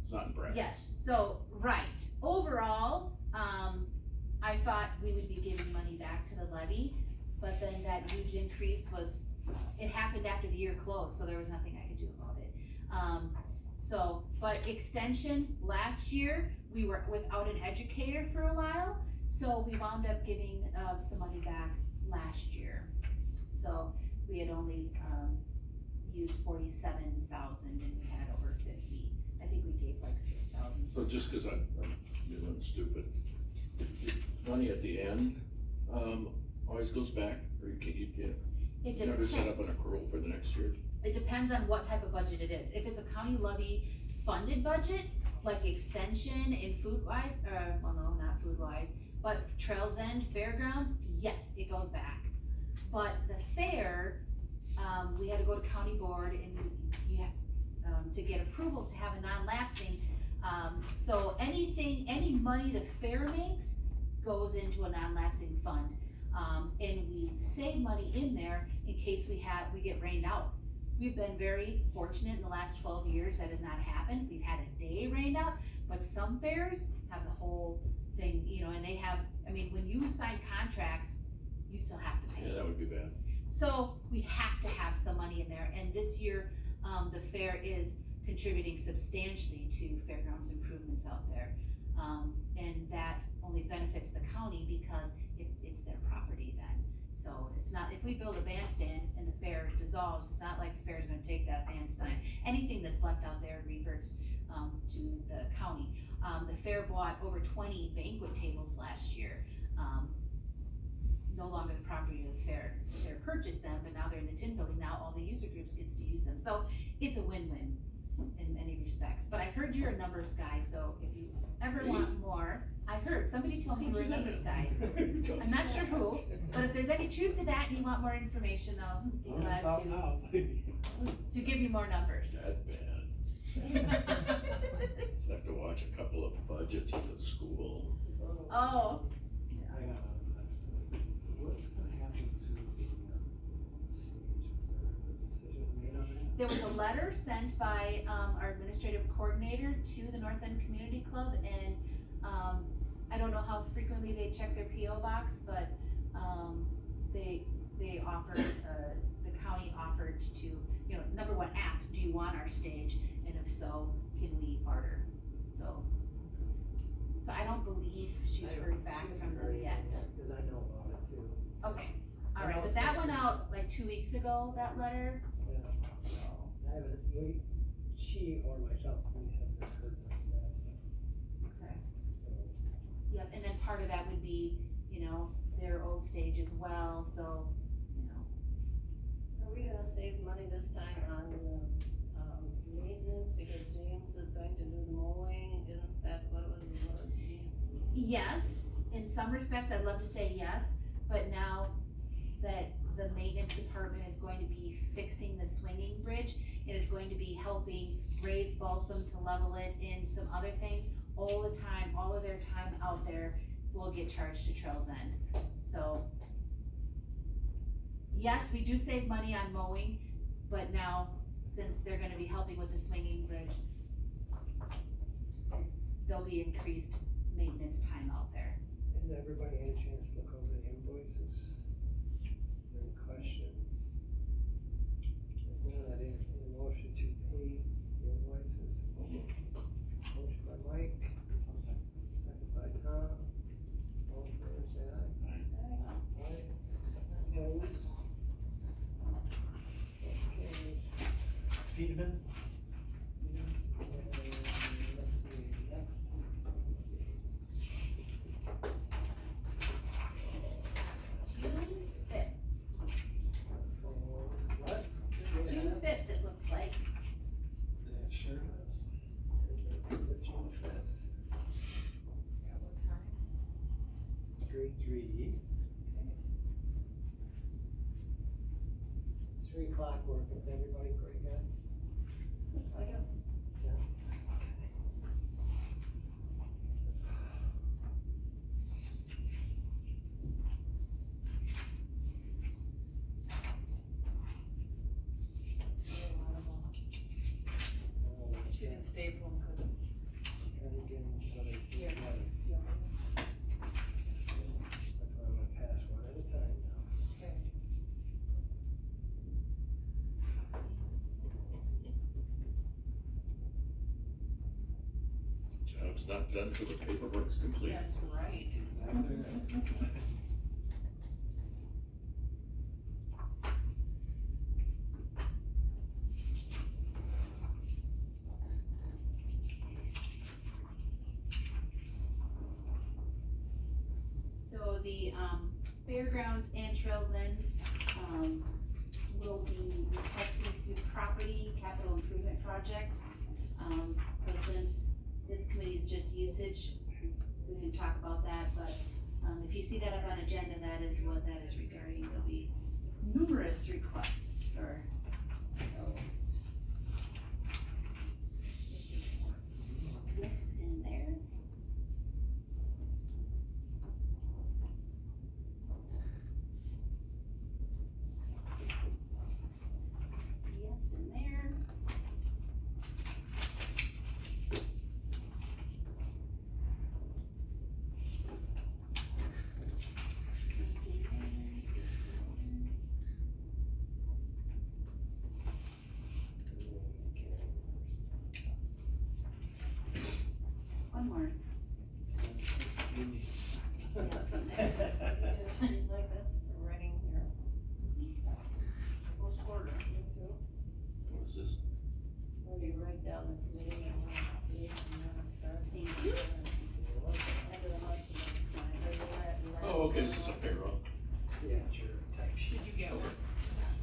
it's not in brackets. Yes, so, right, overall, I thought we would be giving money back to the levy, but then that huge increase it happened after the year closed, so there was nothing I could do about it. But extension, last year, we were without an educator for a while, so we wound up giving some money back last year. So we had only used 47,000 and we had over 50. I think we gave like 6,000. So just cause I'm new and stupid, money at the end, always goes back, or you never set up an accrual for the next year? It depends on what type of budget it is. If it's a county levy funded budget, like extension and food wise, well, no, not food wise, but Trails End Fairgrounds, yes, it goes back. But the fair, we had to go to county board and you have, to get approval to have a non-lapsing. So any money the fair makes goes into a non-lapsing fund. And we save money in there in case we get rained out. We've been very fortunate in the last 12 years that has not happened. We've had a day rained out, but some fairs have the whole thing, you know, and they have, I mean, when you sign contracts, you still have to pay. Yeah, that would be bad. So we have to have some money in there, and this year, the fair is contributing substantially to fairgrounds improvements out there. And that only benefits the county because it's their property then. So it's not, if we build a bandstand and the fair dissolves, it's not like the fair's gonna take that bandstand. Anything that's left out there reverts to the county. The fair bought over 20 banquet tables last year. No longer the property of the fair. The fair purchased them, but now they're in the tin building. Now all the user groups gets to use them. So it's a win-win in many respects. But I heard you're a numbers guy, so if you ever want more, I heard, somebody told me you're a numbers guy. I'm not sure who, but if there's any truth to that and you want more information, I'll be glad to give you more numbers. That bad. I have to watch a couple of budgets at the school. Oh, What's gonna happen to the stage? Was there a decision made on that? there was a letter sent by our administrative coordinator to the North End Community Club, and I don't know how frequently they check their PO box, but they offered, the county offered to, you know, number one, ask, do you want our stage, and if so, can we barter? So I don't believe she's heard back from them yet. Cause I know about it too. Okay, alright, but that went out like 2 weeks ago, that letter. Yeah, I haven't, she or myself, we haven't heard about that. Okay. So, Yep, and then part of that would be, you know, their old stage as well, so, you know. Are we gonna save money this time on, maintenance, because James is going to do the mowing, isn't that what it was gonna be? Yes, in some respects, I'd love to say yes, but now that the maintenance department is going to be fixing the swinging bridge, it is going to be helping raise balsam to level it and some other things, all the time, all of their time out there will get charged to Trails End. So, yes, we do save money on mowing, but now, since they're gonna be helping with the swinging bridge, there'll be increased maintenance time out there. has everybody had a chance to look over the invoices? Any questions? If not, I'd entertain a motion to pay the invoices. Motion by Mike, second by Tom. All in favor, say aye. Aye. Opposed? Motion carries. Peterman? Let's see, next. June fifth, What? June 5th it looks like. It sure does. June 5th. At what time? Grade 3D. 3 o'clock work with everybody pretty good? Looks like it. Yeah. She didn't staple them, cause. Trying to get them so they see Yeah. together. That's why I'm gonna pass one at a time now. Okay. Job's not done till the paperwork's complete. That's right. So the, fairgrounds and Trails End, will be requesting through property capital improvement projects. So since this committee is just usage, we didn't talk about that, but, if you see that up on agenda, that is what that is regarding. There'll be numerous requests for those. Yes, in there. Yes, in there. One more. Yes, in there. Like this, for writing your. Close order, me too. What is this? Where you write down the committee and when it is and when it starts. Thank you. End of the month and then sign. There's a red line. Oh, okay, this is a payroll. Yeah, sure. Did you get one?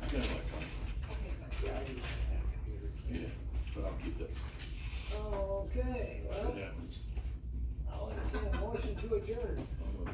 I got electronic. Okay, good. Yeah, I do have a computer. Yeah, but I'll keep this. Okay, well, Shit happens. I'll entertain a motion to adjourn. I'll move.